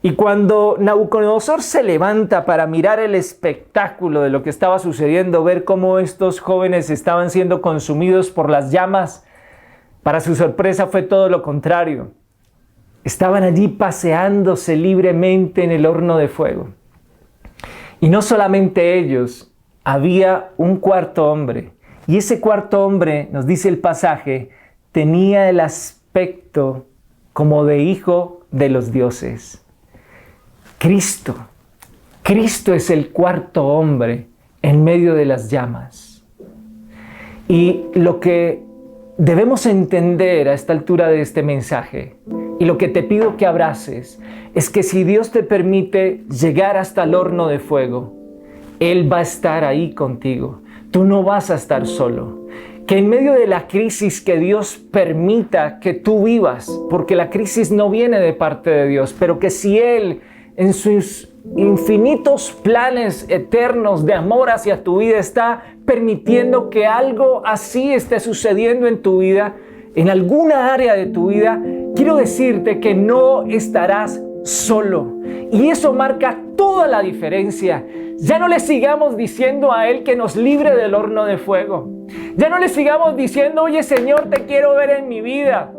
Y cuando Nabucodonosor se levanta para mirar el espectáculo de lo que estaba sucediendo, ver cómo estos jóvenes estaban siendo consumidos por las llamas, para su sorpresa fue todo lo contrario. Estaban allí paseándose libremente en el horno de fuego. Y no solamente ellos, había un 4º hombre. Y ese 4º hombre, nos dice el pasaje, tenía el aspecto como de hijo de los dioses. Cristo es el 4º hombre en medio de las llamas. Y lo que debemos entender a esta altura de este mensaje, y lo que te pido que abraces, es que si Dios te permite llegar hasta el horno de fuego, Él va a estar ahí contigo. Tú no vas a estar solo. Que en medio de la crisis que Dios permita que tú vivas, porque la crisis no viene de parte de Dios, pero que si Él en sus infinitos planes eternos de amor hacia tu vida está permitiendo que algo así esté sucediendo en tu vida, en alguna área de tu vida, quiero decirte que no estarás solo. Y eso marca toda la diferencia. Ya no le sigamos diciendo a Él que nos libre del horno de fuego. Ya no le sigamos diciendo: oye Señor, te quiero ver en mi vida.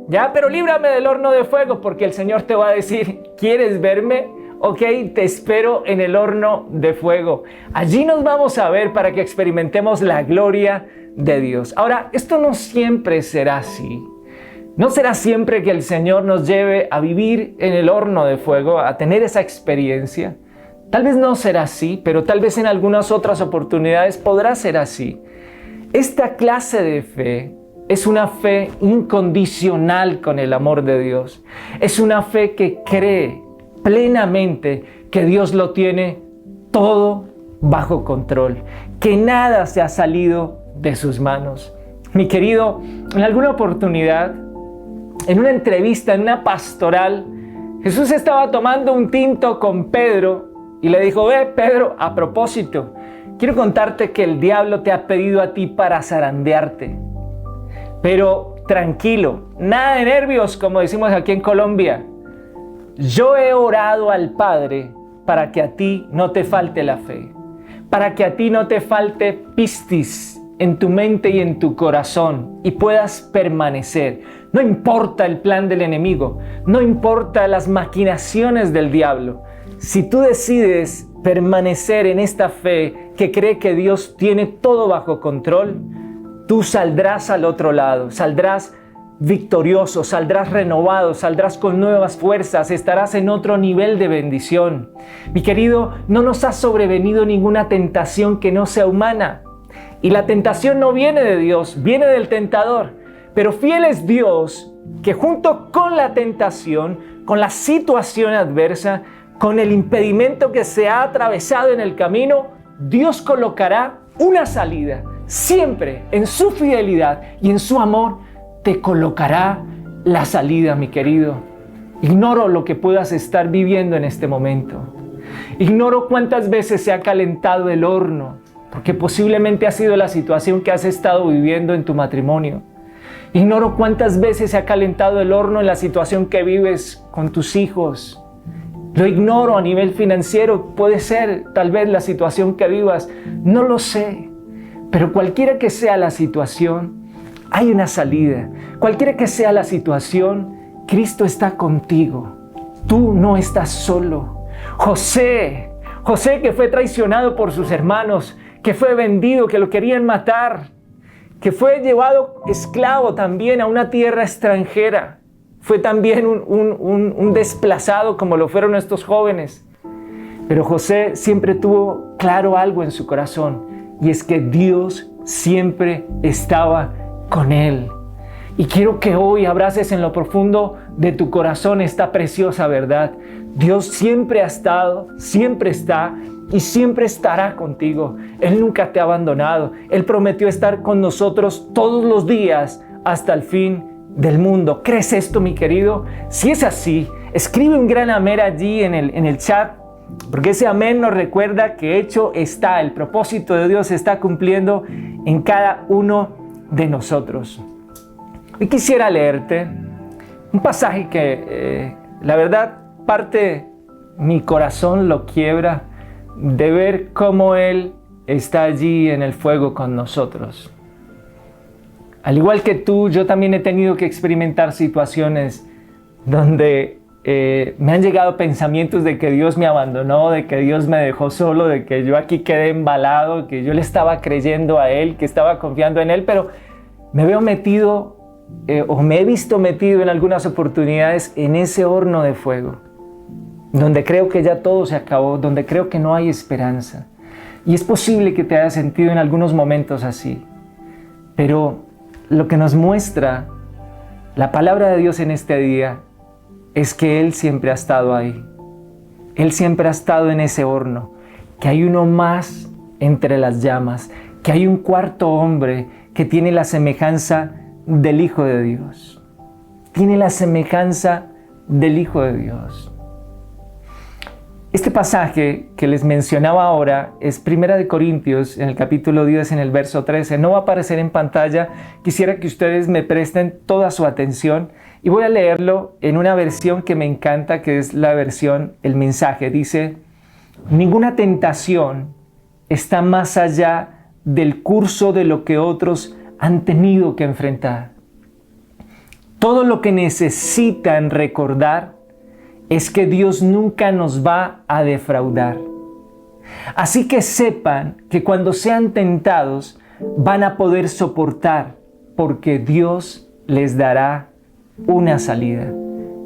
Ya, pero líbrame del horno de fuego, porque el Señor te va a decir, ¿quieres verme? Ok, te espero en el horno de fuego. Allí nos vamos a ver para que experimentemos la gloria de Dios. Ahora, esto no siempre será así. No será siempre que el Señor nos lleve a vivir en el horno de fuego, a tener esa experiencia. Tal vez no será así, pero tal vez en algunas otras oportunidades podrá ser así. Esta clase de fe es una fe incondicional con el amor de Dios. Es una fe que cree plenamente que Dios lo tiene todo bajo control, que nada se ha salido de sus manos. Mi querido, en alguna oportunidad, en una entrevista, en una pastoral, Jesús estaba tomando un tinto con Pedro y le dijo, ve Pedro, a propósito, quiero contarte que el diablo te ha pedido a ti para zarandearte. Pero tranquilo, nada de nervios, como decimos aquí en Colombia. Yo he orado al Padre para que a ti no te falte la fe, para que a ti no te falte pistis en tu mente y en tu corazón y puedas permanecer. No importa el plan del enemigo, no importa las maquinaciones del diablo. Si tú decides permanecer en esta fe que cree que Dios tiene todo bajo control, tú saldrás al otro lado, saldrás victorioso, saldrás renovado, saldrás con nuevas fuerzas, estarás en otro nivel de bendición. Mi querido, no nos ha sobrevenido ninguna tentación que no sea humana. Y la tentación no viene de Dios, viene del tentador. Pero fiel es Dios que junto con la tentación, con la situación adversa, con el impedimento que se ha atravesado en el camino, Dios colocará una salida. Siempre en su fidelidad y en su amor te colocará la salida, mi querido. Ignoro lo que puedas estar viviendo en este momento. Ignoro cuántas veces se ha calentado el horno, porque posiblemente ha sido la situación que has estado viviendo en tu matrimonio. Ignoro cuántas veces se ha calentado el horno en la situación que vives con tus hijos. Lo ignoro a nivel financiero, puede ser tal vez la situación que vivas, no lo sé. Pero cualquiera que sea la situación, hay una salida. Cualquiera que sea la situación, Cristo está contigo. Tú no estás solo. José que fue traicionado por sus hermanos, que fue vendido, que lo querían matar, que fue llevado esclavo también a una tierra extranjera. Fue también un desplazado como lo fueron estos jóvenes. Pero José siempre tuvo claro algo en su corazón, y es que Dios siempre estaba con él. Y quiero que hoy abraces en lo profundo de tu corazón esta preciosa verdad. Dios siempre ha estado, siempre está y siempre estará contigo. Él nunca te ha abandonado. Él prometió estar con nosotros todos los días hasta el fin del mundo. ¿Crees esto, mi querido? Si es así, escribe un gran amén allí en el chat, porque ese amén nos recuerda que hecho está, el propósito de Dios se está cumpliendo en cada uno de nosotros. Hoy quisiera leerte un pasaje que la verdad parte mi corazón, lo quiebra de ver cómo Él está allí en el fuego con nosotros. Al igual que tú, yo también he tenido que experimentar situaciones donde me han llegado pensamientos de que Dios me abandonó, de que Dios me dejó solo, de que yo aquí quedé embalado, que yo le estaba creyendo a Él, que estaba confiando en Él, pero me veo metido o me he visto metido en algunas oportunidades en ese horno de fuego, donde creo que ya todo se acabó, donde creo que no hay esperanza. Y es posible que te hayas sentido en algunos momentos así, pero lo que nos muestra la palabra de Dios en este día es que Él siempre ha estado ahí. Él siempre ha estado en ese horno, que hay uno más entre las llamas, que hay un cuarto hombre que tiene la semejanza del Hijo de Dios. Tiene la semejanza del Hijo de Dios. Este pasaje que les mencionaba ahora es 1 Corintios, en el capítulo 10, en el verso 13. No va a aparecer en pantalla. Quisiera que ustedes me presten toda su atención y voy a leerlo en una versión que me encanta, que es la versión El Mensaje. Dice: ninguna tentación está más allá del curso de lo que otros han tenido que enfrentar. todo lo que necesitan recordar es que Dios nunca nos va a defraudar. Así que sepan que cuando sean tentados van a poder soportar, porque Dios les dará una salida.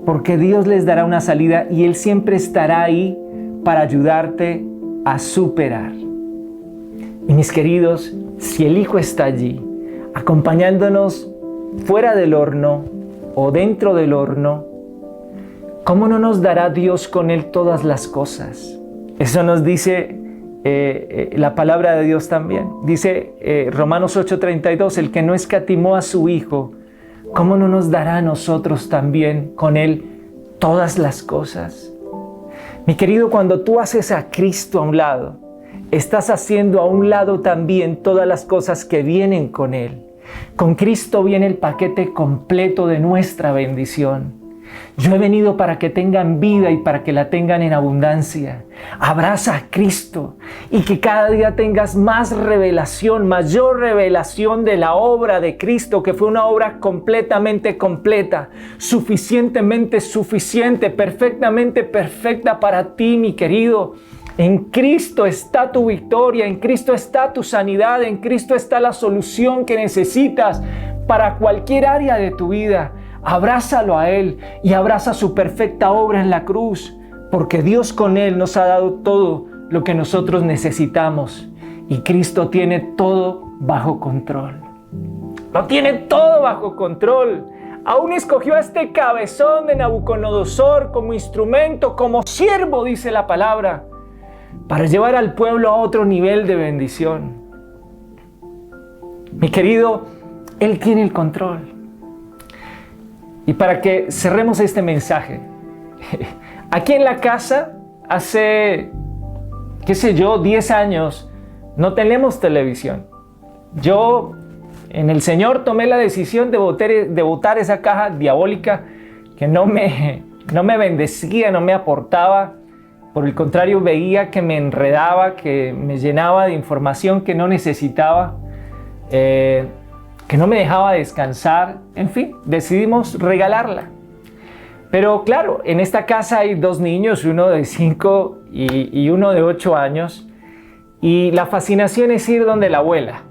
Porque Dios les dará una salida y Él siempre estará ahí para ayudarte a superar. Y mis queridos, si el Hijo está allí, acompañándonos fuera del horno o dentro del horno, ¿cómo no nos dará Dios con Él todas las cosas? Eso nos dice la palabra de Dios también. Dice Romanos 8:32, el que no escatimó a su Hijo, ¿cómo no nos dará a nosotros también con Él todas las cosas? Mi querido, cuando tú haces a Cristo a un lado, estás haciendo a un lado también todas las cosas que vienen con Él. Con Cristo viene el paquete completo de nuestra bendición. Yo he venido para que tengan vida y para que la tengan en abundancia. Abraza a Cristo y que cada día tengas más revelación, mayor revelación de la obra de Cristo, que fue una obra completamente completa, suficientemente suficiente, perfectamente perfecta para ti, mi querido. En Cristo está tu victoria, en Cristo está tu sanidad, en Cristo está la solución que necesitas para cualquier área de tu vida. Abrázalo a Él y abraza su perfecta obra en la cruz, porque Dios con Él nos ha dado todo lo que nosotros necesitamos y Cristo tiene todo bajo control. Lo tiene todo bajo control. Aún escogió a este cabezón de Nabucodonosor como instrumento, como siervo, dice la palabra, para llevar al pueblo a otro nivel de bendición. Mi querido, Él tiene el control. Y para que cerremos este mensaje, aquí en la casa, hace, 10 años, no tenemos televisión. Yo, en el Señor, tomé la decisión de botar esa caja diabólica que no me bendecía, no me aportaba. Por el contrario, veía que me enredaba, que me llenaba de información que no necesitaba, que no me dejaba descansar. En fin, decidimos regalarla. Pero claro, en esta casa hay 2 niños, uno de 5 y uno de 8 años. Y la fascinación es ir donde la abuela,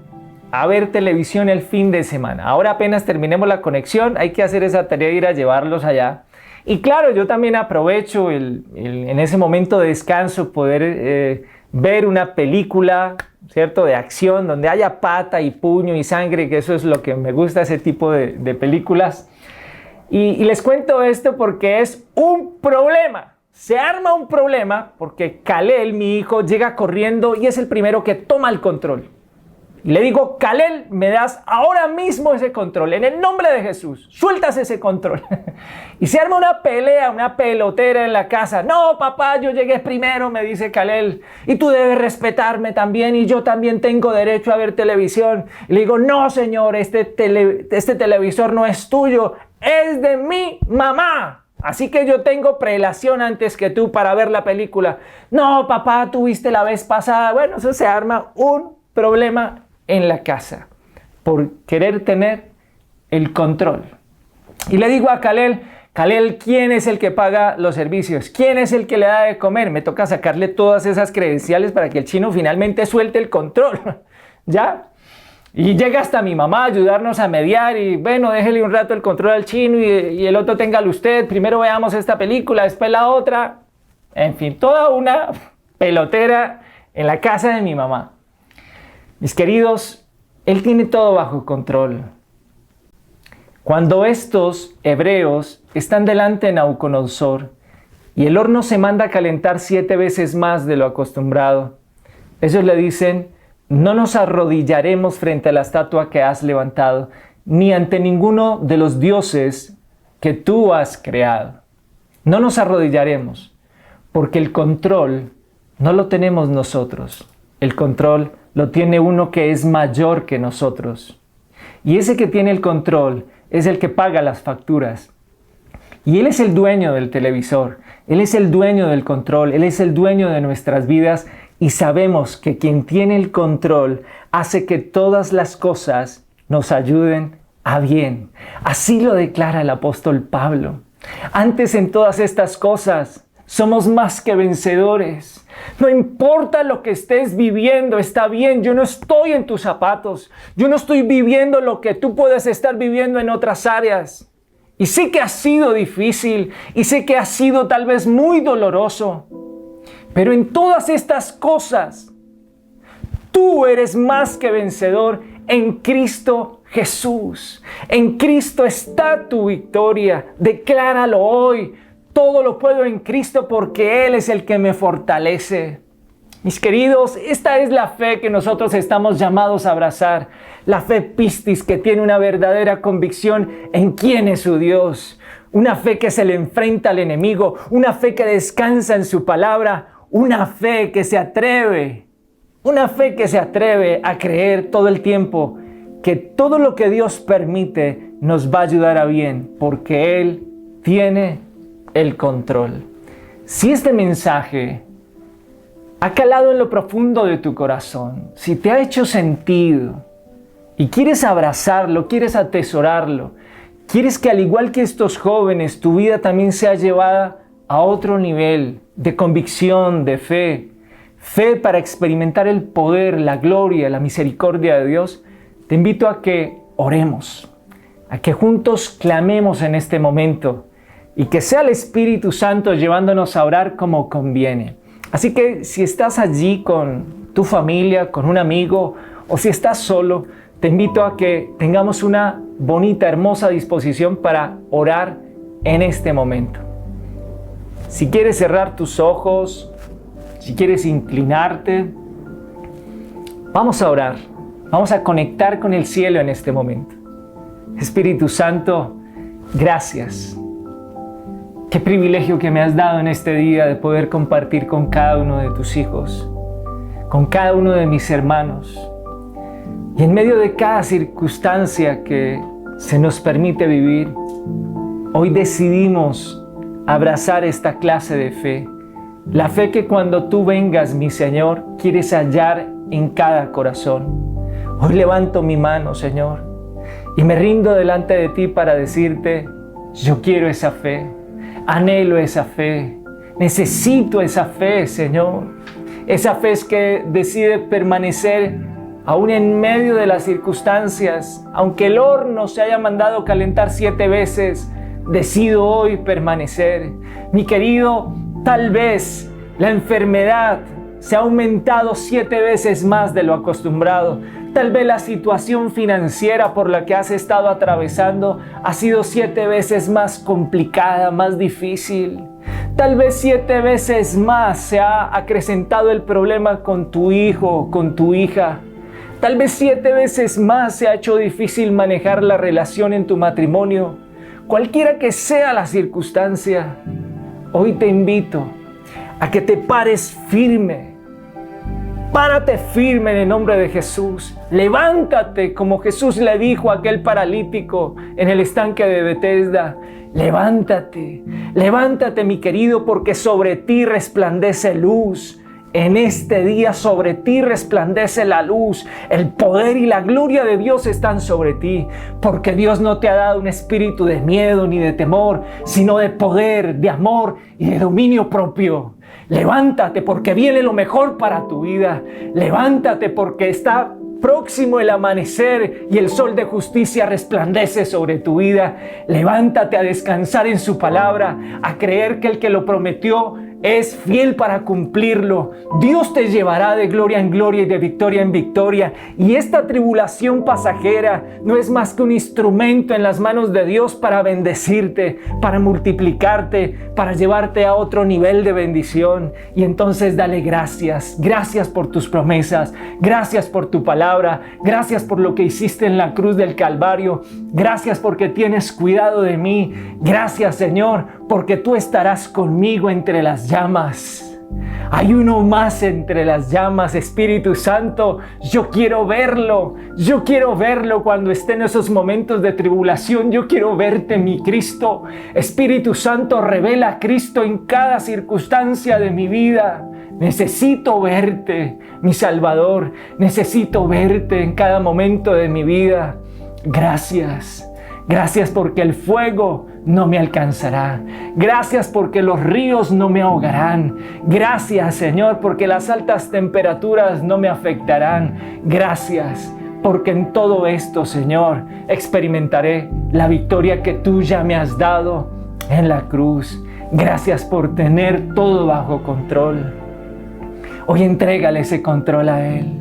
a ver televisión el fin de semana. Ahora apenas terminemos la conexión, hay que hacer esa tarea de ir a llevarlos allá. Y claro, yo también aprovecho en ese momento de descanso poder ver una película, ¿cierto?, de acción, donde haya pata y puño y sangre, que eso es lo que me gusta, ese tipo de películas. Y les cuento esto porque es un problema. Se arma un problema porque Kalel, mi hijo, llega corriendo y es el primero que toma el control. Y le digo, Kalel, me das ahora mismo ese control, en el nombre de Jesús, sueltas ese control. Y se arma una pelea, una pelotera en la casa. No, papá, yo llegué primero, me dice Kalel, y tú debes respetarme también, y yo también tengo derecho a ver televisión. Y le digo, no, señor, este televisor no es tuyo, es de mi mamá. Así que yo tengo prelación antes que tú para ver la película. No, papá, tú viste la vez pasada. Bueno, eso se arma un problema en la casa por querer tener el control. Y le digo a Kalel, ¿quién es el que paga los servicios? ¿Quién es el que le da de comer? Me toca sacarle todas esas credenciales para que el chino finalmente suelte el control. ¿Ya? Y llega hasta mi mamá a ayudarnos a mediar y bueno, déjele un rato el control al chino y el otro téngalo usted. Primero veamos esta película, después la otra. En fin, toda una pelotera en la casa de mi mamá. Mis queridos, Él tiene todo bajo control. Cuando estos hebreos están delante de Nabucodonosor y el horno se manda a calentar 7 veces más de lo acostumbrado, ellos le dicen, no nos arrodillaremos frente a la estatua que has levantado, ni ante ninguno de los dioses que tú has creado. No nos arrodillaremos, porque el control no lo tenemos nosotros. El control lo tiene uno que es mayor que nosotros. Y ese que tiene el control es el que paga las facturas. Y Él es el dueño del televisor. Él es el dueño del control. Él es el dueño de nuestras vidas. Y sabemos que quien tiene el control hace que todas las cosas nos ayuden a bien. Así lo declara el apóstol Pablo. Antes en todas estas cosas somos más que vencedores. No importa lo que estés viviendo, está bien. Yo no estoy en tus zapatos. Yo no estoy viviendo lo que tú puedes estar viviendo en otras áreas. Y sé que ha sido difícil y sé que ha sido tal vez muy doloroso. Pero en todas estas cosas, tú eres más que vencedor en Cristo Jesús. En Cristo está tu victoria. Decláralo hoy. Todo lo puedo en Cristo porque Él es el que me fortalece. Mis queridos, esta es la fe que nosotros estamos llamados a abrazar. La fe pistis, que tiene una verdadera convicción en quién es su Dios. Una fe que se le enfrenta al enemigo. Una fe que descansa en su palabra. Una fe que se atreve. Una fe que se atreve a creer todo el tiempo que todo lo que Dios permite nos va a ayudar a bien, porque Él tiene el control. Si este mensaje ha calado en lo profundo de tu corazón, si te ha hecho sentido y quieres abrazarlo, quieres atesorarlo, quieres que al igual que estos jóvenes, tu vida también sea llevada a otro nivel de convicción, de fe, fe para experimentar el poder, la gloria, la misericordia de Dios, te invito a que oremos, a que juntos clamemos en este momento y que sea el Espíritu Santo llevándonos a orar como conviene. Así que si estás allí con tu familia, con un amigo, o si estás solo, te invito a que tengamos una bonita, hermosa disposición para orar en este momento. Si quieres cerrar tus ojos, si quieres inclinarte, vamos a orar. Vamos a conectar con el cielo en este momento. Espíritu Santo, gracias. Qué privilegio que me has dado en este día de poder compartir con cada uno de tus hijos, con cada uno de mis hermanos. Y en medio de cada circunstancia que se nos permite vivir, hoy decidimos abrazar esta clase de fe. La fe que cuando tú vengas, mi Señor, quieres hallar en cada corazón. Hoy levanto mi mano, Señor, y me rindo delante de ti para decirte, yo quiero esa fe, anhelo esa fe, necesito esa fe, Señor. Esa fe es que decide permanecer aún en medio de las circunstancias. Aunque el horno se haya mandado calentar 7 veces, decido hoy permanecer. Mi querido, tal vez la enfermedad se ha aumentado 7 veces más de lo acostumbrado. Tal vez la situación financiera por la que has estado atravesando ha sido 7 veces más complicada, más difícil. Tal vez 7 veces más se ha acrecentado el problema con tu hijo, con tu hija. Tal vez 7 veces más se ha hecho difícil manejar la relación en tu matrimonio. Cualquiera que sea la circunstancia, hoy te invito a que te pares firme. Párate firme en el nombre de Jesús. Levántate como Jesús le dijo a aquel paralítico en el estanque de Betesda. Levántate, levántate mi querido, porque sobre ti resplandece luz. En este día sobre ti resplandece la luz. El poder y la gloria de Dios están sobre ti, porque Dios no te ha dado un espíritu de miedo ni de temor, sino de poder, de amor y de dominio propio. Levántate porque viene lo mejor para tu vida. Levántate porque está próximo el amanecer y el sol de justicia resplandece sobre tu vida. Levántate a descansar en su palabra, a creer que el que lo prometió es fiel para cumplirlo. Dios te llevará de gloria en gloria y de victoria en victoria. Y esta tribulación pasajera no es más que un instrumento en las manos de Dios para bendecirte, para multiplicarte, para llevarte a otro nivel de bendición. Y entonces dale gracias. Gracias por tus promesas. Gracias por tu palabra. Gracias por lo que hiciste en la cruz del Calvario. Gracias porque tienes cuidado de mí. Gracias, Señor, porque tú estarás conmigo entre las llamas. Hay uno más entre las llamas, Espíritu Santo. Yo quiero verlo. Yo quiero verlo cuando esté en esos momentos de tribulación. Yo quiero verte, mi Cristo. Espíritu Santo, revela a Cristo en cada circunstancia de mi vida. Necesito verte, mi Salvador. Necesito verte en cada momento de mi vida. Gracias. Gracias porque el fuego no me alcanzará. Gracias porque los ríos no me ahogarán. Gracias, Señor, porque las altas temperaturas no me afectarán. Gracias porque en todo esto, Señor, experimentaré la victoria que tú ya me has dado en la cruz. Gracias por tener todo bajo control. Hoy entrégale ese control a Él.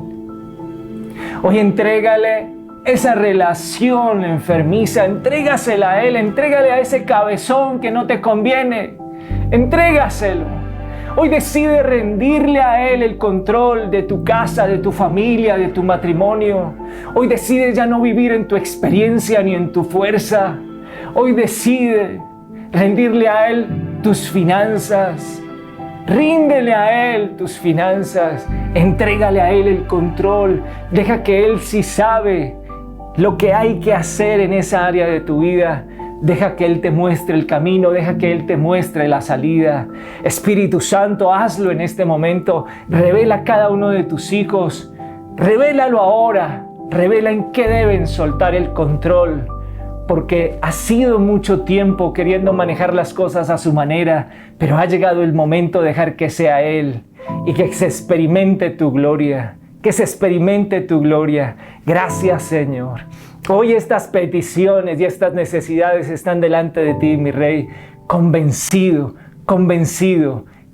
Hoy entrégale esa relación enfermiza, entrégasela a Él, entrégale a ese cabezón que no te conviene, entrégaselo. Hoy decide rendirle a Él el control de tu casa, de tu familia, de tu matrimonio. Hoy decide ya no vivir en tu experiencia ni en tu fuerza. Hoy decide rendirle a Él tus finanzas. Ríndele a Él tus finanzas, entrégale a Él el control, deja que Él sí sabe lo que hay que hacer en esa área de tu vida. Deja que Él te muestre el camino, deja que Él te muestre la salida. Espíritu Santo, hazlo en este momento. Revela a cada uno de tus hijos. Revélalo ahora. Revela en qué deben soltar el control. Porque ha sido mucho tiempo queriendo manejar las cosas a su manera, pero ha llegado el momento de dejar que sea Él y que se experimente tu gloria. Que se experimente tu gloria. Gracias, Señor. Hoy estas peticiones y estas necesidades están delante de ti, mi Rey, convencido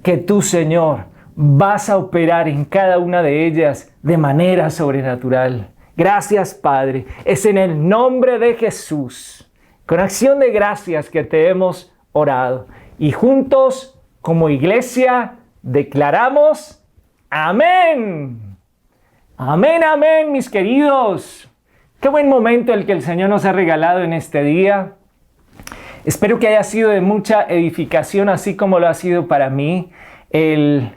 que tú, Señor, vas a operar en cada una de ellas de manera sobrenatural. Gracias, Padre. Es en el nombre de Jesús, con acción de gracias, que te hemos orado. Y juntos, como iglesia, declaramos amén. Amén, amén, mis queridos. Qué buen momento el que el Señor nos ha regalado en este día. Espero que haya sido de mucha edificación, así como lo ha sido para mí. El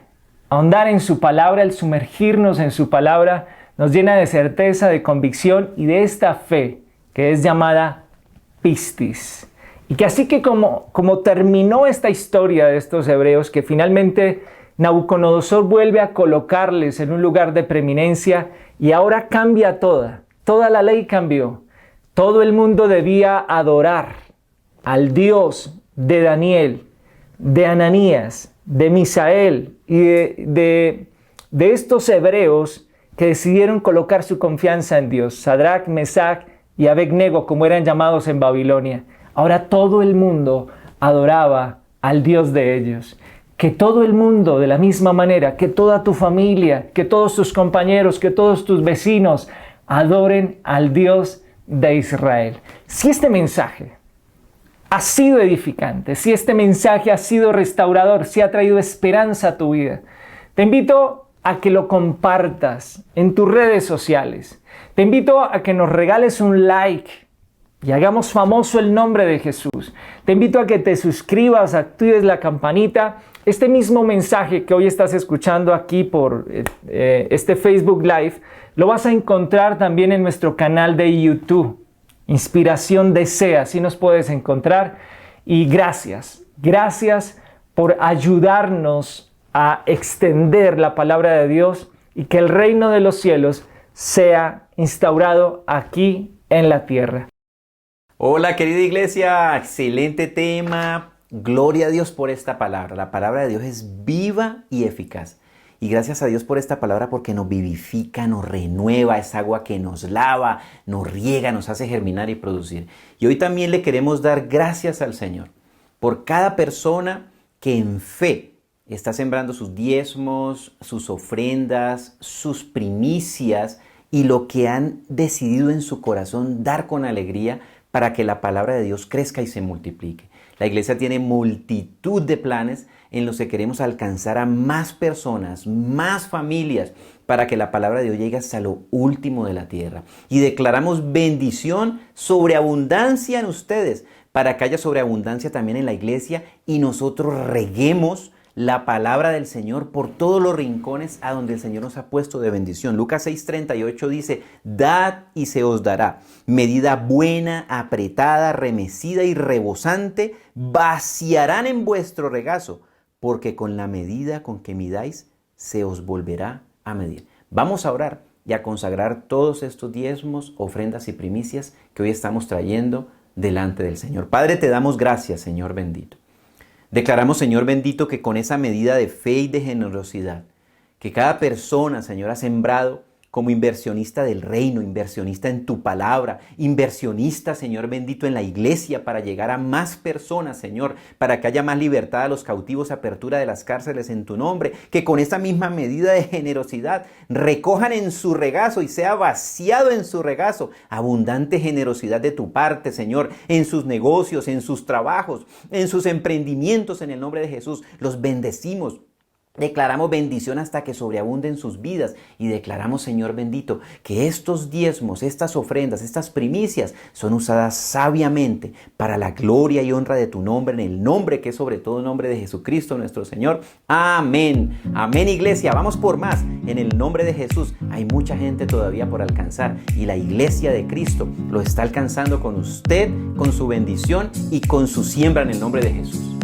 ahondar en su palabra, el sumergirnos en su palabra, nos llena de certeza, de convicción y de esta fe que es llamada pistis. Y que así que como terminó esta historia de estos hebreos, que finalmente Nabucodonosor vuelve a colocarles en un lugar de preeminencia y ahora cambia toda la ley cambió. Todo el mundo debía adorar al Dios de Daniel, de Ananías, de Misael y de estos hebreos que decidieron colocar su confianza en Dios, Sadrach, Mesach y Abednego, como eran llamados en Babilonia. Ahora todo el mundo adoraba al Dios de ellos. Que todo el mundo, de la misma manera, que toda tu familia, que todos tus compañeros, que todos tus vecinos adoren al Dios de Israel. Si este mensaje ha sido edificante, si este mensaje ha sido restaurador, si ha traído esperanza a tu vida, te invito a que lo compartas en tus redes sociales. Te invito a que nos regales un like y hagamos famoso el nombre de Jesús. Te invito a que te suscribas, actives la campanita. Este mismo mensaje que hoy estás escuchando aquí por este Facebook Live, lo vas a encontrar también en nuestro canal de YouTube, Inspiración Desea, así nos puedes encontrar. Y gracias por ayudarnos a extender la palabra de Dios y que el reino de los cielos sea instaurado aquí en la tierra. Hola, querida iglesia, excelente tema. Gloria a Dios por esta palabra. La palabra de Dios es viva y eficaz. Y gracias a Dios por esta palabra, porque nos vivifica, nos renueva, es agua que nos lava, nos riega, nos hace germinar y producir. Y hoy también le queremos dar gracias al Señor por cada persona que en fe está sembrando sus diezmos, sus ofrendas, sus primicias y lo que han decidido en su corazón dar con alegría para que la palabra de Dios crezca y se multiplique. La iglesia tiene multitud de planes en los que queremos alcanzar a más personas, más familias, para que la palabra de Dios llegue hasta lo último de la tierra. Y declaramos bendición, sobreabundancia en ustedes, para que haya sobreabundancia también en la iglesia y nosotros reguemos la palabra del Señor por todos los rincones a donde el Señor nos ha puesto de bendición. Lucas 6:38 dice: dad y se os dará, medida buena, apretada, remecida y rebosante, vaciarán en vuestro regazo, porque con la medida con que midáis, se os volverá a medir. Vamos a orar y a consagrar todos estos diezmos, ofrendas y primicias que hoy estamos trayendo delante del Señor. Padre, te damos gracias, Señor bendito. Declaramos, Señor bendito, que con esa medida de fe y de generosidad que cada persona, Señor, ha sembrado como inversionista del reino, inversionista en tu palabra, inversionista, Señor bendito, en la iglesia para llegar a más personas, Señor, para que haya más libertad a los cautivos, apertura de las cárceles en tu nombre, que con esa misma medida de generosidad recojan en su regazo y sea vaciado en su regazo abundante generosidad de tu parte, Señor, en sus negocios, en sus trabajos, en sus emprendimientos, en el nombre de Jesús. Los bendecimos. Declaramos bendición hasta que sobreabunden sus vidas y declaramos, Señor bendito, que estos diezmos, estas ofrendas, estas primicias son usadas sabiamente para la gloria y honra de tu nombre, en el nombre que es sobre todo el nombre de Jesucristo nuestro Señor. Amén. Amén, iglesia. Vamos por más. En el nombre de Jesús hay mucha gente todavía por alcanzar y la iglesia de Cristo lo está alcanzando con usted, con su bendición y con su siembra en el nombre de Jesús.